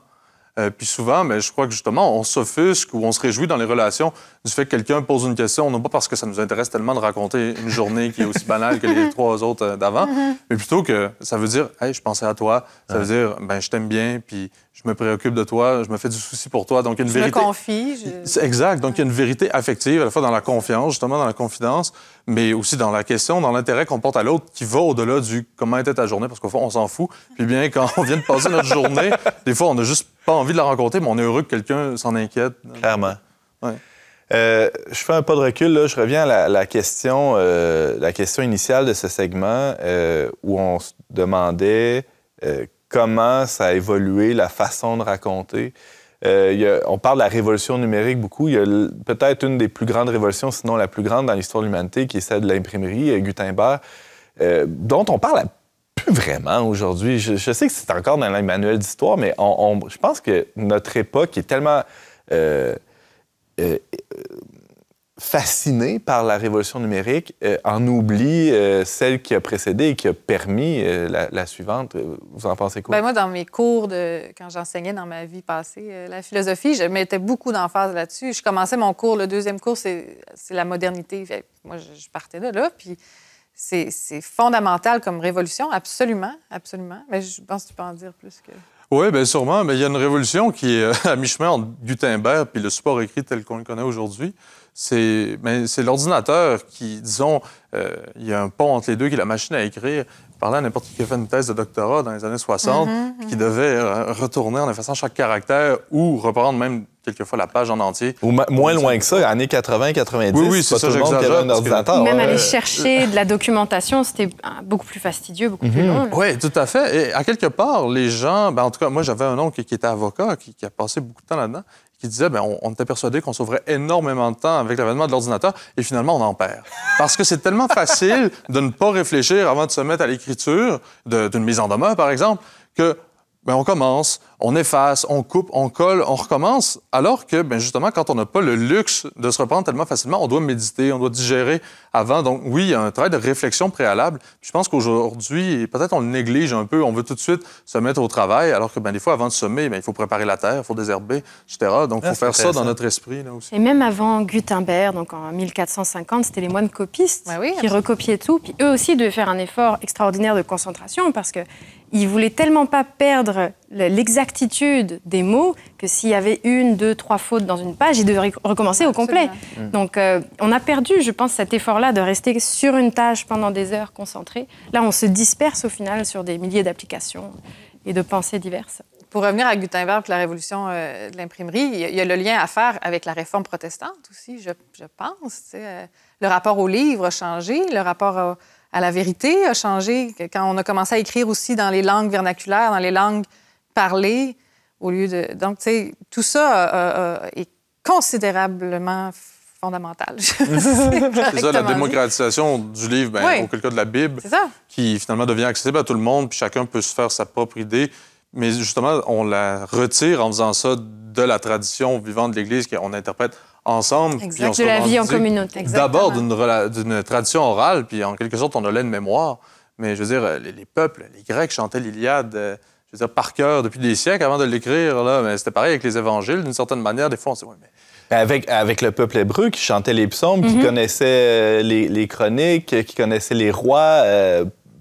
Puis souvent, je crois que justement, on s'offusque ou on se réjouit dans les relations du fait que quelqu'un pose une question, non pas parce que ça nous intéresse tellement de raconter une journée qui est aussi banale que les 3 autres d'avant, mais plutôt que ça veut dire « Hey, je pensais à toi », ça veut dire « je t'aime bien, puis je me préoccupe de toi, je me fais du souci pour toi ». Donc, il y a une vérité... me confie. Exact. Donc, il y a une vérité affective, à la fois dans la confiance, justement dans la confidence, mais aussi dans la question, dans l'intérêt qu'on porte à l'autre, qui va au-delà du « Comment était ta journée ?» parce qu'au fond, on s'en fout. Puis bien, quand on vient de passer notre journée, des fois, on n'a juste pas envie de la rencontrer, mais on est heureux que quelqu'un s'en inquiète. Clairement. Ouais. Je fais un pas de recul, là. Je reviens à la question initiale de ce segment où on se demandait comment ça a évolué, la façon de raconter. On parle de la révolution numérique beaucoup. Il y a peut-être une des plus grandes révolutions, sinon la plus grande dans l'histoire de l'humanité, qui est celle de l'imprimerie, Gutenberg, dont on parle plus vraiment aujourd'hui. Je sais que c'est encore dans les manuels d'histoire, mais je pense que notre époque est tellement fascinée par la révolution numérique, en oublie celle qui a précédé et qui a permis la suivante. Vous en pensez quoi? Moi, dans mes cours, quand j'enseignais dans ma vie passée, la philosophie, je mettais beaucoup d'emphase là-dessus. Je commençais mon cours, le 2e cours, c'est la modernité. Moi, je partais de là, puis c'est fondamental comme révolution, absolument, absolument. Mais je pense que tu peux en dire plus que... Oui, bien sûrement, mais il y a une révolution qui est à mi-chemin entre Gutenberg puis le support écrit tel qu'on le connaît aujourd'hui. C'est l'ordinateur qui, disons, il y a un pont entre les deux qui est la machine à écrire. Parler à n'importe qui a fait une thèse de doctorat dans les années 60, puis qui devait retourner en effaçant chaque caractère ou reprendre même quelquefois la page en entier. Ou moins loin que ça, années 80-90, oui, c'est pas tout le monde qui avait un ordinateur. Même aller chercher de la documentation, c'était beaucoup plus fastidieux, beaucoup plus long. Oui, tout à fait. Et à quelque part, les gens... en tout cas, moi, j'avais un oncle qui était avocat, qui a passé beaucoup de temps là-dedans, qui disait, on était persuadé qu'on sauverait énormément de temps avec l'avènement de l'ordinateur, et finalement, on en perd. Parce que c'est tellement facile de ne pas réfléchir avant de se mettre à l'écriture, d'une mise en demeure, par exemple, que on commence, on efface, on coupe, on colle, on recommence, alors que, justement, quand on n'a pas le luxe de se reprendre tellement facilement, on doit méditer, on doit digérer avant. Donc, oui, il y a un travail de réflexion préalable. Puis je pense qu'aujourd'hui, peut-être on le néglige un peu, on veut tout de suite se mettre au travail, alors que, des fois, avant de semer, il faut préparer la terre, il faut désherber, etc. Donc, il faut faire ça dans notre esprit, là aussi. Et même avant Gutenberg, donc en 1450, c'était les moines copistes qui recopiaient tout. Puis eux aussi devaient faire un effort extraordinaire de concentration parce que ils voulaient tellement pas perdre l'exactitude des mots que s'il y avait 1, 2, 3 fautes dans une page, ils devaient recommencer au complet. Donc, on a perdu, je pense, cet effort-là de rester sur une tâche pendant des heures concentrées. Là, on se disperse au final sur des milliers d'applications et de pensées diverses. Pour revenir à Gutenberg et la révolution de l'imprimerie, il y a le lien à faire avec la réforme protestante aussi, je pense. Le rapport au livre a changé, le rapport à la vérité a changé. Quand on a commencé à écrire aussi dans les langues vernaculaires, dans les langues parlées, au lieu de... Donc, tu sais, tout ça est considérablement fondamental. C'est ça, la démocratisation du livre, auquel cas de la Bible, qui finalement devient accessible à tout le monde, puis chacun peut se faire sa propre idée. Mais justement, on la retire en faisant ça de la tradition vivante de l'Église qu'on interprète ensemble. Puis on de la vie en communauté. D'abord d'une tradition orale, puis en quelque sorte, on a là une mémoire. Mais je veux dire, les peuples, les Grecs chantaient l'Iliade, je veux dire, par cœur depuis des siècles avant de l'écrire. Mais c'était pareil avec les évangiles, d'une certaine manière. Des fois, on se dit, Avec le peuple hébreu qui chantait les psaumes, qui connaissait les chroniques, qui connaissait les rois...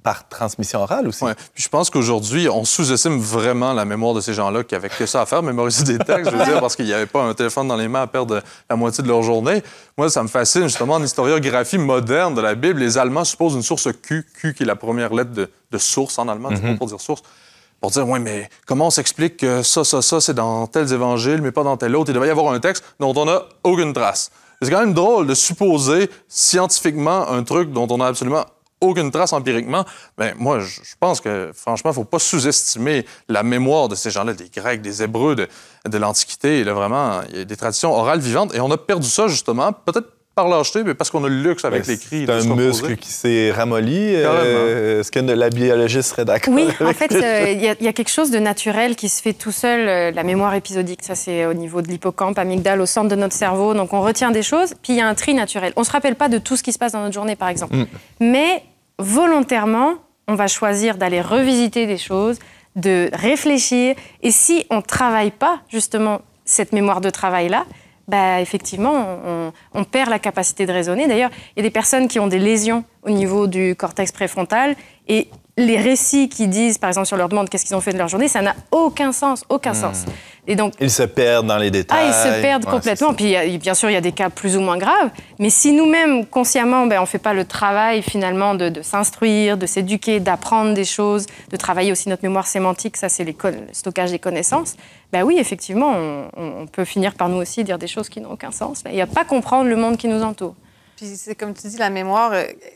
par transmission orale aussi. Oui. Puis je pense qu'aujourd'hui, on sous-estime vraiment la mémoire de ces gens-là qui avaient que ça à faire, mémoriser des textes, je veux dire, parce qu'il n'y avait pas un téléphone dans les mains à perdre la moitié de leur journée. Moi, ça me fascine, justement, en historiographie moderne de la Bible, les Allemands supposent une source Q qui est la première lettre de source en allemand, pour dire source, pour dire, mais comment on s'explique que ça, c'est dans tels évangiles, mais pas dans tel autre? Il devait y avoir un texte dont on n'a aucune trace. C'est quand même drôle de supposer scientifiquement un truc dont on n'a absolument aucune trace empiriquement. Moi, je pense que, franchement, il ne faut pas sous-estimer la mémoire de ces gens-là, des Grecs, des Hébreux de l'Antiquité. Là, vraiment, il y a des traditions orales vivantes. Et on a perdu ça, justement, peut-être par lâcheté, mais parce qu'on a le luxe avec l'écrit. C'est un muscle qui s'est ramolli. Est-ce que la biologiste serait d'accord? Oui, en fait, il y a quelque chose de naturel qui se fait tout seul, la mémoire épisodique. Ça, c'est au niveau de l'hippocampe, amygdale, au centre de notre cerveau. Donc, on retient des choses, puis il y a un tri naturel. On ne se rappelle pas de tout ce qui se passe dans notre journée, par exemple. Mais volontairement, on va choisir d'aller revisiter des choses, de réfléchir. Et si on ne travaille pas, justement, cette mémoire de travail-là, effectivement, on perd la capacité de raisonner. D'ailleurs, il y a des personnes qui ont des lésions au niveau du cortex préfrontal et les récits qui disent, par exemple, sur leur demande qu'est-ce qu'ils ont fait de leur journée, ça n'a aucun sens, sens. Et donc, ils se perdent dans les détails. Ils se perdent complètement. Puis, bien sûr, il y a des cas plus ou moins graves. Mais si nous-mêmes, consciemment, on ne fait pas le travail, finalement, de s'instruire, de s'éduquer, d'apprendre des choses, de travailler aussi notre mémoire sémantique, ça, c'est le stockage des connaissances, oui, effectivement, on peut finir par nous aussi dire des choses qui n'ont aucun sens. Il n'y a pas comprendre le monde qui nous entoure. Puis c'est comme tu dis, la mémoire,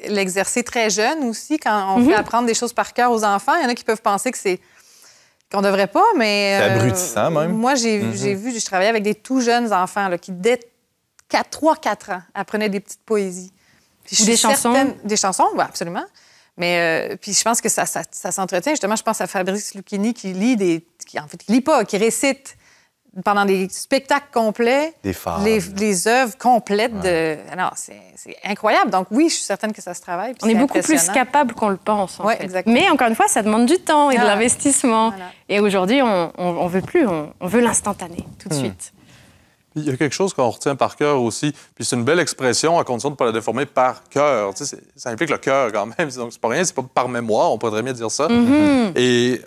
l'exercer très jeune aussi, quand on fait apprendre des choses par cœur aux enfants. Il y en a qui peuvent penser que qu'on devrait pas, mais... C'est abrutissant, même. Moi, je travaillais avec des tout jeunes enfants là, qui, dès 3-4 ans, apprenaient des petites poésies. Ou des chansons. Des chansons, oui, absolument. Mais puis je pense que ça s'entretient. Justement, je pense à Fabrice Lucchini qui lit qui récite pendant des spectacles complets, des les œuvres complètes de... Alors, c'est incroyable. Donc oui, je suis certaine que ça se travaille. On est beaucoup plus capable qu'on le pense, en fait. Exactement. Mais encore une fois, ça demande du temps et de l'investissement. Voilà. Et aujourd'hui, on veut plus, on veut l'instantané, tout de suite. Il y a quelque chose qu'on retient par cœur aussi. Puis c'est une belle expression à condition de ne pas la déformer par cœur. Tu sais, ça implique le cœur quand même. Donc c'est pas rien, c'est pas par mémoire, on pourrait très bien dire ça. Et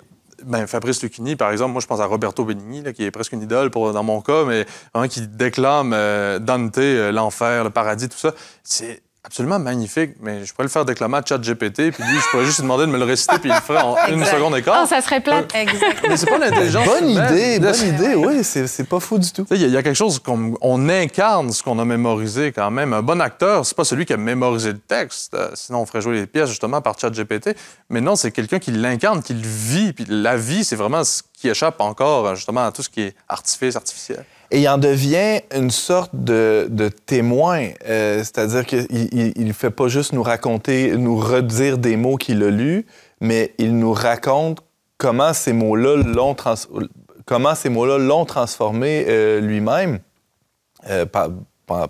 Fabrice Lucchini, par exemple, moi, je pense à Roberto Benigni, là, qui est presque une idole dans mon cas, mais vraiment qui déclame Dante, l'enfer, le paradis, tout ça. C'est absolument magnifique, mais je pourrais le faire déclamer à ChatGPT, puis lui, je pourrais juste lui demander de me le réciter, puis il le ferait en une seconde et quart. Oh, ça serait plate. Exact. Mais c'est pas l'intelligence Bonne humaine. idée, oui, c'est pas fou du tout. Il y a quelque chose on incarne ce qu'on a mémorisé quand même. Un bon acteur, c'est pas celui qui a mémorisé le texte, sinon on ferait jouer les pièces justement par ChatGPT. Mais non, c'est quelqu'un qui l'incarne, qui le vit. Puis la vie, c'est vraiment ce qui échappe encore justement à tout ce qui est artifice, artificiel. Et il en devient une sorte de témoin, c'est-à-dire qu'il ne fait pas juste nous raconter, nous redire des mots qu'il a lus, mais il nous raconte comment ces mots-là l'ont transformé lui-même,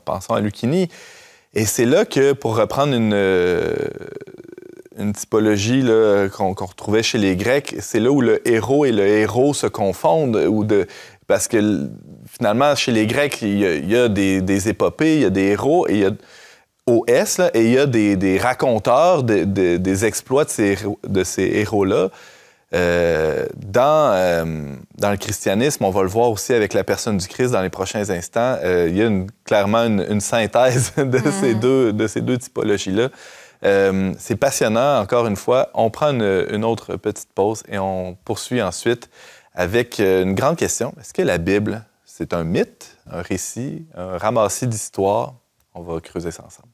pensons à Lucchini. Et c'est là que, pour reprendre une typologie qu'on retrouvait chez les Grecs, c'est là où le héros et le héros se confondent, parce que finalement, chez les Grecs, il y a des épopées, il y a des héros, et il y a OS, là, et il y a des raconteurs des exploits de ces héros-là. Dans le christianisme, on va le voir aussi avec la personne du Christ dans les prochains instants, il y a clairement une synthèse de ces deux typologies-là. C'est passionnant, encore une fois. On prend une autre petite pause et on poursuit ensuite avec une grande question. Est-ce que la Bible, c'est un mythe, un récit, un ramassis d'histoires? On va creuser ça ensemble.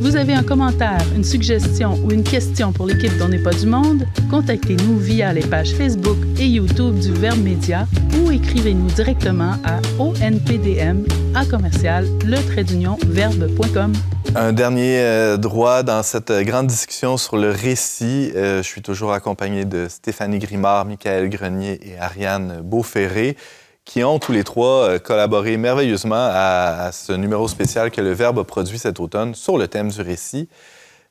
Vous avez un commentaire, une suggestion ou une question pour l'équipe d'On n'est pas du monde? Contactez-nous via les pages Facebook et YouTube du Verbe Média ou écrivez-nous directement à onpdm@le-verbe.com. Un dernier droit dans cette grande discussion sur le récit. Je suis toujours accompagné de Stéphanie Grimard, Michael Grenier et Ariane Beauferré, qui ont tous les trois collaboré merveilleusement à ce numéro spécial que le Verbe a produit cet automne sur le thème du récit.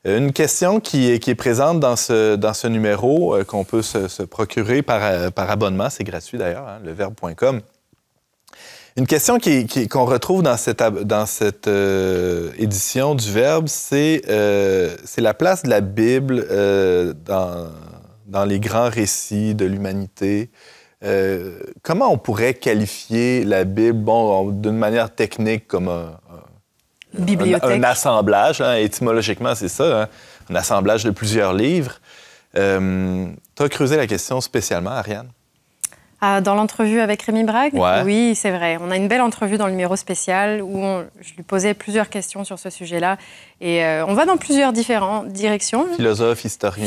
Une question qui est présente dans ce numéro qu'on peut se procurer par abonnement, c'est gratuit d'ailleurs, hein, leverbe.com. Une question qu'on retrouve dans cette édition du Verbe, c'est la place de la Bible dans les grands récits de l'humanité. Comment on pourrait qualifier la Bible, d'une manière technique, comme un assemblage, hein, étymologiquement c'est ça, hein, un assemblage de plusieurs livres. Tu as creusé la question spécialement, Ariane? Dans l'entrevue avec Rémi Brague? Ouais. Oui, c'est vrai. On a une belle entrevue dans le numéro spécial où je lui posais plusieurs questions sur ce sujet-là. Et on va dans plusieurs différentes directions. Philosophe, historien.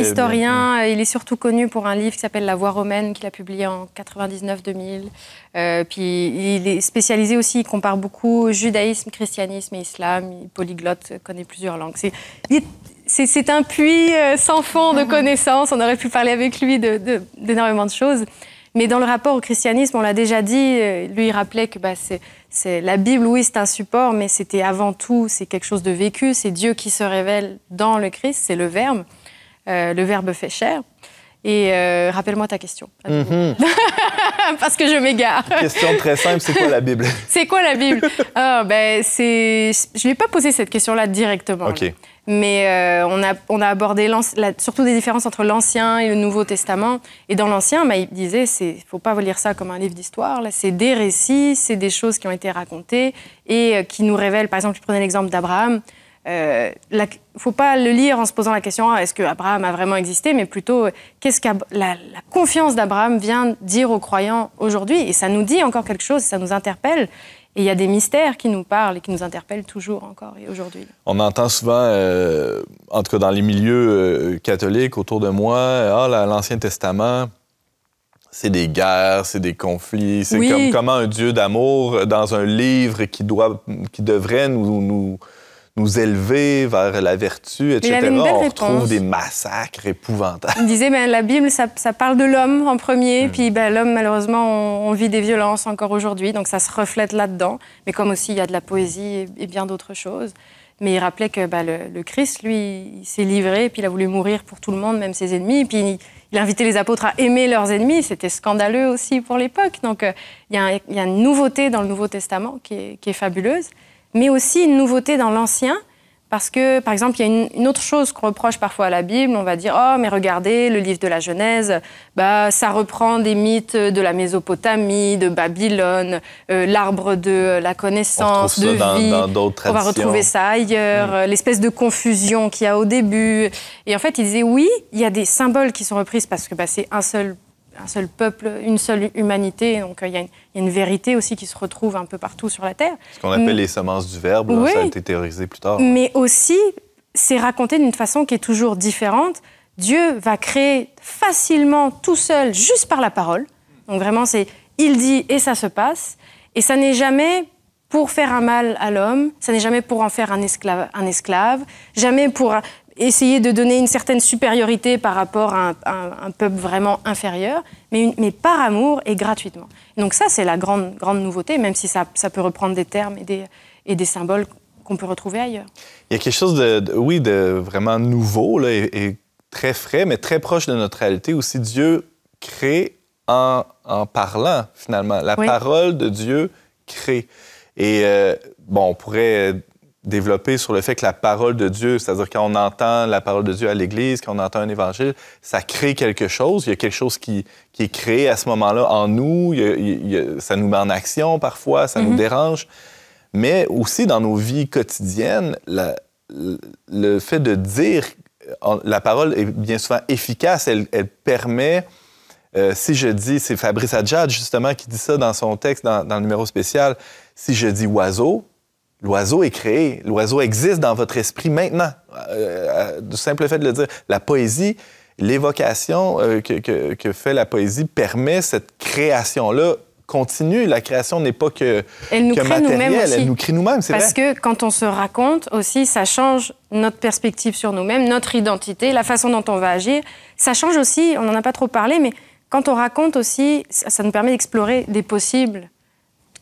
Historien. Il est surtout connu pour un livre qui s'appelle La Voie romaine, qu'il a publié en 99-2000. Puis il est spécialisé aussi, il compare beaucoup judaïsme, christianisme et islam. Il est polyglotte, connaît plusieurs langues. C'est un puits sans fond de connaissances. On aurait pu parler avec lui d'énormément de choses. Mais dans le rapport au christianisme, on l'a déjà dit, lui, il rappelait que c'est la Bible, oui, c'est un support, mais c'était avant tout, c'est quelque chose de vécu. C'est Dieu qui se révèle dans le Christ, c'est le Verbe. Le Verbe fait chair. Et rappelle-moi ta question. Parce que je m'égare. Question très simple, c'est quoi la Bible? C'est quoi la Bible? Je ne lui ai pas posé cette question-là directement. OK. Mais on a abordé surtout des différences entre l'Ancien et le Nouveau Testament. Et dans l'Ancien, il disait, il ne faut pas lire ça comme un livre d'histoire. C'est des récits, c'est des choses qui ont été racontées et qui nous révèlent, par exemple, tu prenais l'exemple d'Abraham. Il ne faut pas le lire en se posant la question est-ce qu'Abraham a vraiment existé, mais plutôt qu'est-ce que la confiance d'Abraham vient dire aux croyants aujourd'hui. Et ça nous dit encore quelque chose, ça nous interpelle. Et il y a des mystères qui nous parlent et qui nous interpellent toujours encore et aujourd'hui. On entend souvent, en tout cas dans les milieux catholiques autour de moi, l'Ancien Testament, c'est des guerres, c'est des conflits. C'est comme comment un Dieu d'amour dans un livre qui devrait nous élever vers la vertu, etc. On retrouve des massacres épouvantables. Il disait, la Bible, ça parle de l'homme en premier, puis l'homme, malheureusement, on vit des violences encore aujourd'hui, donc ça se reflète là-dedans. Mais comme aussi, il y a de la poésie et bien d'autres choses. Mais il rappelait que le Christ, lui, il s'est livré, puis il a voulu mourir pour tout le monde, même ses ennemis, puis il invitait les apôtres à aimer leurs ennemis. C'était scandaleux aussi pour l'époque. Donc, il y a une nouveauté dans le Nouveau Testament qui est fabuleuse. Mais aussi une nouveauté dans l'Ancien, parce que, par exemple, il y a une autre chose qu'on reproche parfois à la Bible. On va dire, oh, mais regardez, le livre de la Genèse, ça reprend des mythes de la Mésopotamie, de Babylone, l'arbre de la connaissance, de vie. Dans d'autres traditions. On va retrouver ça ailleurs, l'espèce de confusion qu'il y a au début. Et en fait, il disait, oui, il y a des symboles qui sont reprises parce que c'est un seul peuple, une seule humanité. Donc, il y a une vérité aussi qui se retrouve un peu partout sur la Terre. Ce qu'on appelle les semences du Verbe, là, ça a été théorisé plus tard. Mais aussi, c'est raconté d'une façon qui est toujours différente. Dieu va créer facilement, tout seul, juste par la parole. Donc vraiment, c'est il dit et ça se passe. Et ça n'est jamais pour faire un mal à l'homme, ça n'est jamais pour en faire un esclave, jamais pour essayer de donner une certaine supériorité par rapport à un peuple vraiment inférieur, mais par amour et gratuitement. Donc ça, c'est la grande nouveauté, même si ça peut reprendre des termes et des symboles qu'on peut retrouver ailleurs. Il y a quelque chose de vraiment nouveau là, et très frais, mais très proche de notre réalité aussi. Dieu crée en parlant, finalement. La parole de Dieu crée. Et on pourrait développer sur le fait que la parole de Dieu, c'est-à-dire quand on entend la parole de Dieu à l'Église, quand on entend un évangile, ça crée quelque chose. Il y a quelque chose qui est créé à ce moment-là en nous. Ça nous met en action parfois, ça nous dérange. Mais aussi dans nos vies quotidiennes, le fait de dire, la parole est bien souvent efficace, elle permet, si je dis, c'est Fabrice Adjad justement qui dit ça dans son texte, dans le numéro spécial, si je dis oiseau, l'oiseau est créé, l'oiseau existe dans votre esprit maintenant. Du simple fait de le dire. La poésie, l'évocation que fait la poésie permet cette création-là continue. La création n'est pas que matérielle, elle nous crée nous-mêmes, c'est vrai. Parce que quand on se raconte aussi, ça change notre perspective sur nous-mêmes, notre identité, la façon dont on va agir. Ça change aussi, on n'en a pas trop parlé, mais quand on raconte aussi, ça nous permet d'explorer des possibles.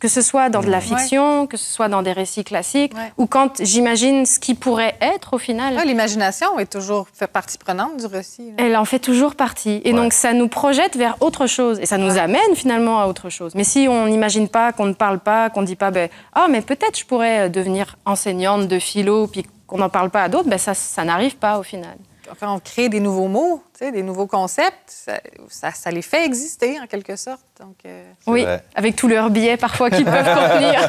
Que ce soit dans de la fiction, que ce soit dans des récits classiques, ou quand j'imagine ce qui pourrait être au final. L'imagination est toujours fait partie prenante du récit. Là. Elle en fait toujours partie. Et donc, ça nous projette vers autre chose. Et ça nous amène finalement à autre chose. Mais si on n'imagine pas, qu'on ne parle pas, qu'on ne dit pas, mais peut-être je pourrais devenir enseignante de philo, puis qu'on n'en parle pas à d'autres, ça n'arrive pas au final. Quand on crée des nouveaux mots, des nouveaux concepts, ça les fait exister en quelque sorte. Donc, oui, avec tous leurs biais parfois qu'ils peuvent contenir.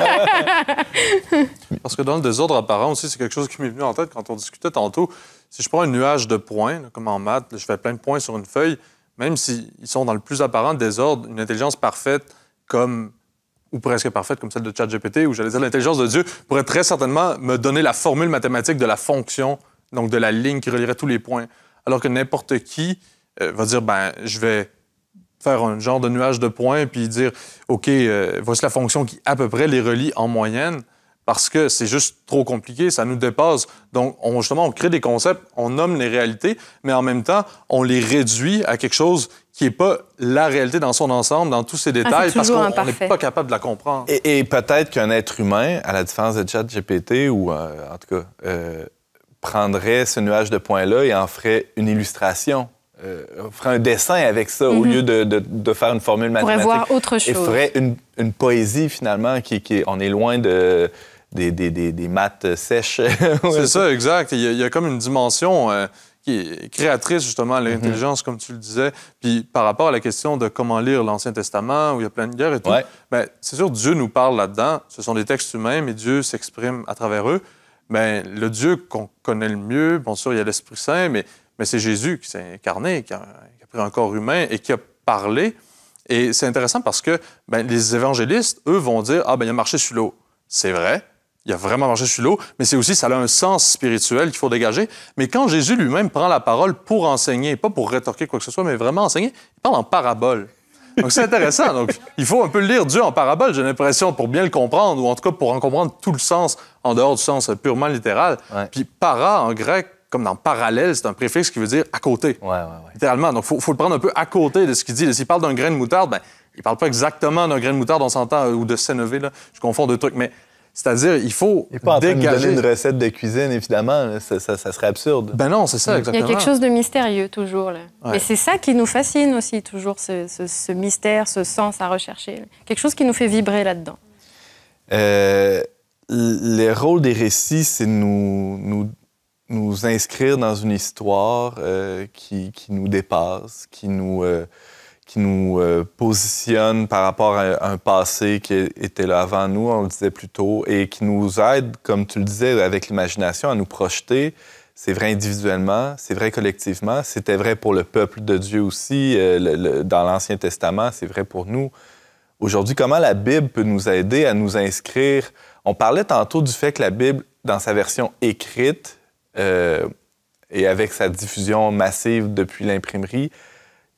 Parce que dans le désordre apparent aussi, c'est quelque chose qui m'est venu en tête quand on discutait tantôt. Si je prends un nuage de points, là, comme en maths, là, je fais plein de points sur une feuille, même s'ils sont dans le plus apparent désordre, une intelligence parfaite ou presque parfaite comme celle de ChatGPT, ou j'allais dire l'intelligence de Dieu, pourrait très certainement me donner la formule mathématique de la fonction, donc de la ligne qui relierait tous les points. Alors que n'importe qui va dire, je vais faire un genre de nuage de points puis dire, OK, voici la fonction qui à peu près les relie en moyenne, parce que c'est juste trop compliqué, ça nous dépasse. Donc, on crée des concepts, on nomme les réalités, mais en même temps, on les réduit à quelque chose qui n'est pas la réalité dans son ensemble, dans tous ses détails, parce qu'on n'est pas capable de la comprendre. Et peut-être qu'un être humain, à la différence de ChatGPT, ou en tout cas... prendrait ce nuage de points-là et en ferait une illustration, ferait un dessin avec ça au lieu de faire une formule mathématique. Pourrait voir autre chose. Et ferait une poésie, finalement, on est loin des maths sèches. C'est ça, exact. Il y a comme une dimension qui est créatrice, justement, à l'intelligence, comme tu le disais. Puis par rapport à la question de comment lire l'Ancien Testament, où il y a plein de guerres et tout, c'est sûr, Dieu nous parle là-dedans. Ce sont des textes humains, mais Dieu s'exprime à travers eux. Le Dieu qu'on connaît le mieux, bien sûr, il y a l'Esprit Saint, mais c'est Jésus qui s'est incarné, qui a pris un corps humain et qui a parlé. Et c'est intéressant parce que les évangélistes, eux, vont dire « il a marché sur l'eau ». C'est vrai, il a vraiment marché sur l'eau, mais c'est aussi, ça a un sens spirituel qu'il faut dégager. Mais quand Jésus lui-même prend la parole pour enseigner, pas pour rétorquer quoi que ce soit, mais vraiment enseigner, il parle en parabole. Donc, c'est intéressant. Donc, il faut un peu lire Dieu en parabole, j'ai l'impression, pour bien le comprendre, ou en tout cas pour en comprendre tout le sens, en dehors du sens purement littéral. Puis, para, en grec, comme dans parallèle, c'est un préfixe qui veut dire à côté. Littéralement. Donc, il faut le prendre un peu à côté de ce qu'il dit. S'il parle d'un grain de moutarde, il ne parle pas exactement d'un grain de moutarde, on s'entend, ou de sénévé, là. Je confonds deux trucs, mais... C'est-à-dire, il faut il n'est pas en train de nous donner une recette de cuisine, évidemment. Ça serait absurde. Non, c'est ça, exactement. Il y a quelque chose de mystérieux, toujours. Là. Et c'est ça qui nous fascine aussi, toujours, ce mystère, ce sens à rechercher. Quelque chose qui nous fait vibrer là-dedans. le rôle des récits, c'est nous inscrire dans une histoire qui nous dépasse, qui nous positionne par rapport à un passé qui était là avant nous, on le disait plus tôt, et qui nous aide, comme tu le disais, avec l'imagination, à nous projeter. C'est vrai individuellement, c'est vrai collectivement, c'était vrai pour le peuple de Dieu aussi, dans l'Ancien Testament, c'est vrai pour nous. Aujourd'hui, comment la Bible peut nous aider à nous inscrire? On parlait tantôt du fait que la Bible, dans sa version écrite, et avec sa diffusion massive depuis l'imprimerie,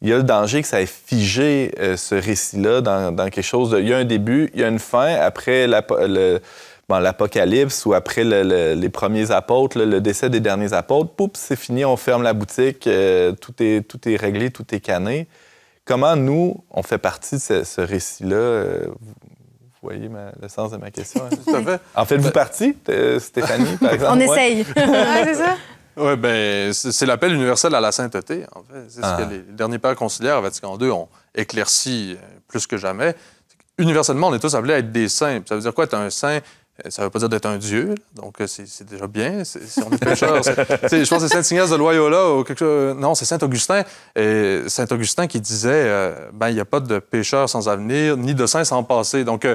il y a le danger que ça ait figé ce récit-là dans quelque chose de... Il y a un début, il y a une fin, après l'Apocalypse ou après les premiers apôtres, le décès des derniers apôtres, poup, c'est fini, on ferme la boutique, tout est réglé, tout est canné. Comment nous, on fait partie de ce récit-là? Vous voyez le sens de ma question. Hein? Tout à fait. En faites-vous partie, Stéphanie, par exemple? On essaye. Ouais, c'est ça? Oui, bien, c'est l'appel universel à la sainteté, en fait. C'est ce que les derniers pères conciliaires à Vatican II ont éclairci plus que jamais. Universellement, on est tous appelés à être des saints. Ça veut dire quoi, être un saint? Ça ne veut pas dire d'être un dieu, donc c'est déjà bien. Si on est pécheur, je pense que c'est Saint-Ignace de Loyola ou quelque chose. Non, c'est Saint-Augustin. Saint-Augustin qui disait il n'y a pas de pécheur sans avenir, ni de saint sans passé. Donc,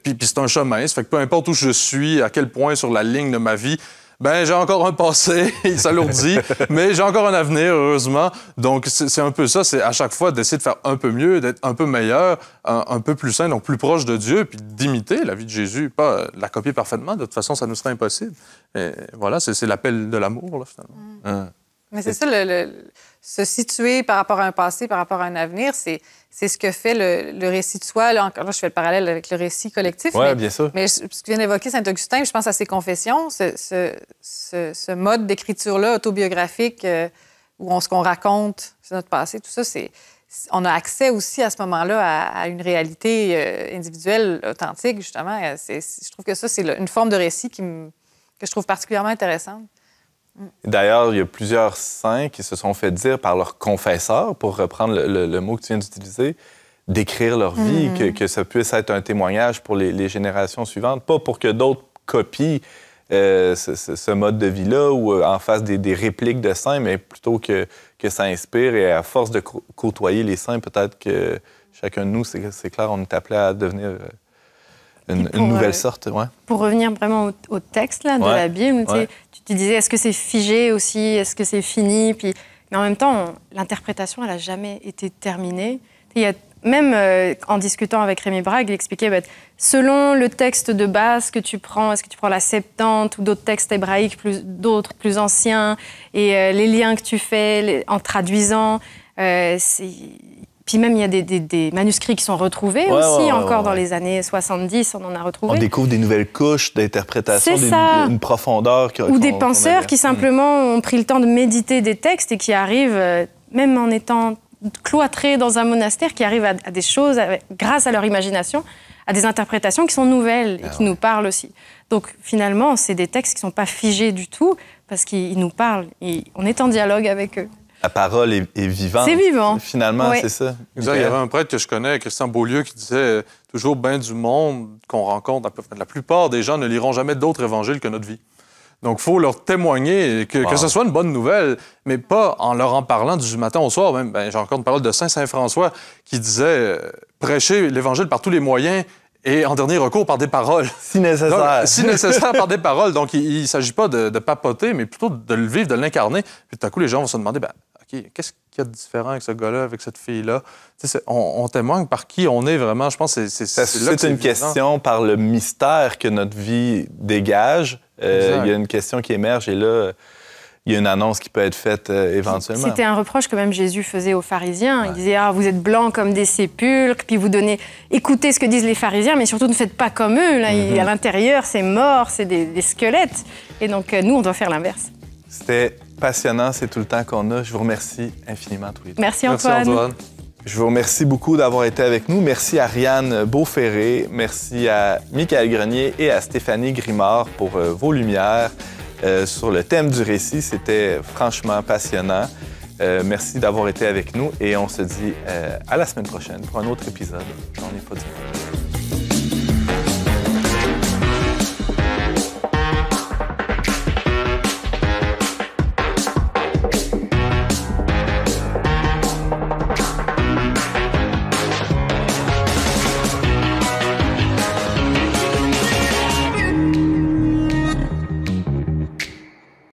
puis c'est un chemin. Ça fait que peu importe où je suis, à quel point sur la ligne de ma vie, j'ai encore un passé, il s'alourdit, mais j'ai encore un avenir, heureusement. Donc, c'est un peu ça, c'est à chaque fois d'essayer de faire un peu mieux, d'être un peu meilleur, un peu plus sain, donc plus proche de Dieu, puis d'imiter la vie de Jésus, pas la copier parfaitement. De toute façon, ça nous serait impossible. Et voilà, c'est l'appel de l'amour, là, finalement. Mais c'est ça, se situer par rapport à un passé, par rapport à un avenir, c'est ce que fait le récit de soi. Là, encore là, je fais le parallèle avec le récit collectif. Oui, bien sûr. Mais ce que tu viens d'évoquer, Saint-Augustin, je pense à ses confessions, ce mode d'écriture-là, autobiographique, où qu'on raconte notre passé, tout ça, on a accès aussi à ce moment-là à une réalité individuelle, authentique, justement. Je trouve que ça, c'est une forme de récit que je trouve particulièrement intéressante. D'ailleurs, il y a plusieurs saints qui se sont fait dire par leurs confesseurs, pour reprendre le mot que tu viens d'utiliser, d'écrire leur vie, que ça puisse être un témoignage pour les générations suivantes, pas pour que d'autres copient ce mode de vie-là ou en fassent des répliques de saints, mais plutôt que ça inspire. Et à force de côtoyer les saints, peut-être que chacun de nous, c'est clair, on est appelé à devenir... Une nouvelle sorte, ouais. Pour revenir vraiment au texte là, de la Bible, tu disais, est-ce que c'est figé aussi, est-ce que c'est fini? Mais en même temps, l'interprétation, elle n'a jamais été terminée. Il y a, même en discutant avec Rémi Brague, il expliquait, selon le texte de base que tu prends, est-ce que tu prends la Septante ou d'autres textes hébraïques, d'autres plus anciens, et les liens que tu fais en traduisant, Puis même, il y a des manuscrits qui sont retrouvés aussi, encore dans les années 70, on en a retrouvé. On découvre des nouvelles couches d'interprétation, une profondeur. Ou des penseurs qui simplement ont pris le temps de méditer des textes et qui arrivent, même en étant cloîtrés dans un monastère, qui arrivent à des choses, grâce à leur imagination, à des interprétations qui sont nouvelles et qui nous parlent aussi. Donc finalement, c'est des textes qui ne sont pas figés du tout, parce qu'ils nous parlent et on est en dialogue avec eux. La parole est vivante. C'est vivant. Finalement, c'est ça. Exact. Il y avait un prêtre que je connais, Christian Beaulieu, qui disait toujours bien du monde qu'on rencontre, la plupart des gens ne liront jamais d'autres évangiles que notre vie. Donc, il faut leur témoigner que ce soit une bonne nouvelle, mais pas en leur en parlant du matin au soir. Même, j'ai encore une parole de Saint François qui disait prêcher l'Évangile par tous les moyens et en dernier recours par des paroles. Si nécessaire. Donc, si nécessaire par des paroles. Donc, il ne s'agit pas de papoter, mais plutôt de le vivre, de l'incarner. Puis tout à coup, les gens vont se demander, OK, qu'est-ce qu'il y a de différent avec ce gars-là, avec cette fille-là? On témoigne par qui on est vraiment. Je pense que c'est une question par le mystère que notre vie dégage. Il y a une question qui émerge et là, il y a une annonce qui peut être faite éventuellement. C'était un reproche que même Jésus faisait aux pharisiens. Il disait, vous êtes blancs comme des sépulcres, puis vous écoutez ce que disent les pharisiens, mais surtout ne faites pas comme eux. Là, à l'intérieur, c'est mort, c'est des squelettes. Et donc, nous, on doit faire l'inverse. C'était passionnant, c'est tout le temps qu'on a. Je vous remercie infiniment tous les deux. Merci Antoine. Je vous remercie beaucoup d'avoir été avec nous. Merci à Ariane Beauferré, merci à Michael Grenier et à Stéphanie Grimard pour vos lumières sur le thème du récit. C'était franchement passionnant. Merci d'avoir été avec nous et on se dit à la semaine prochaine pour un autre épisode. J'en ai pas dit.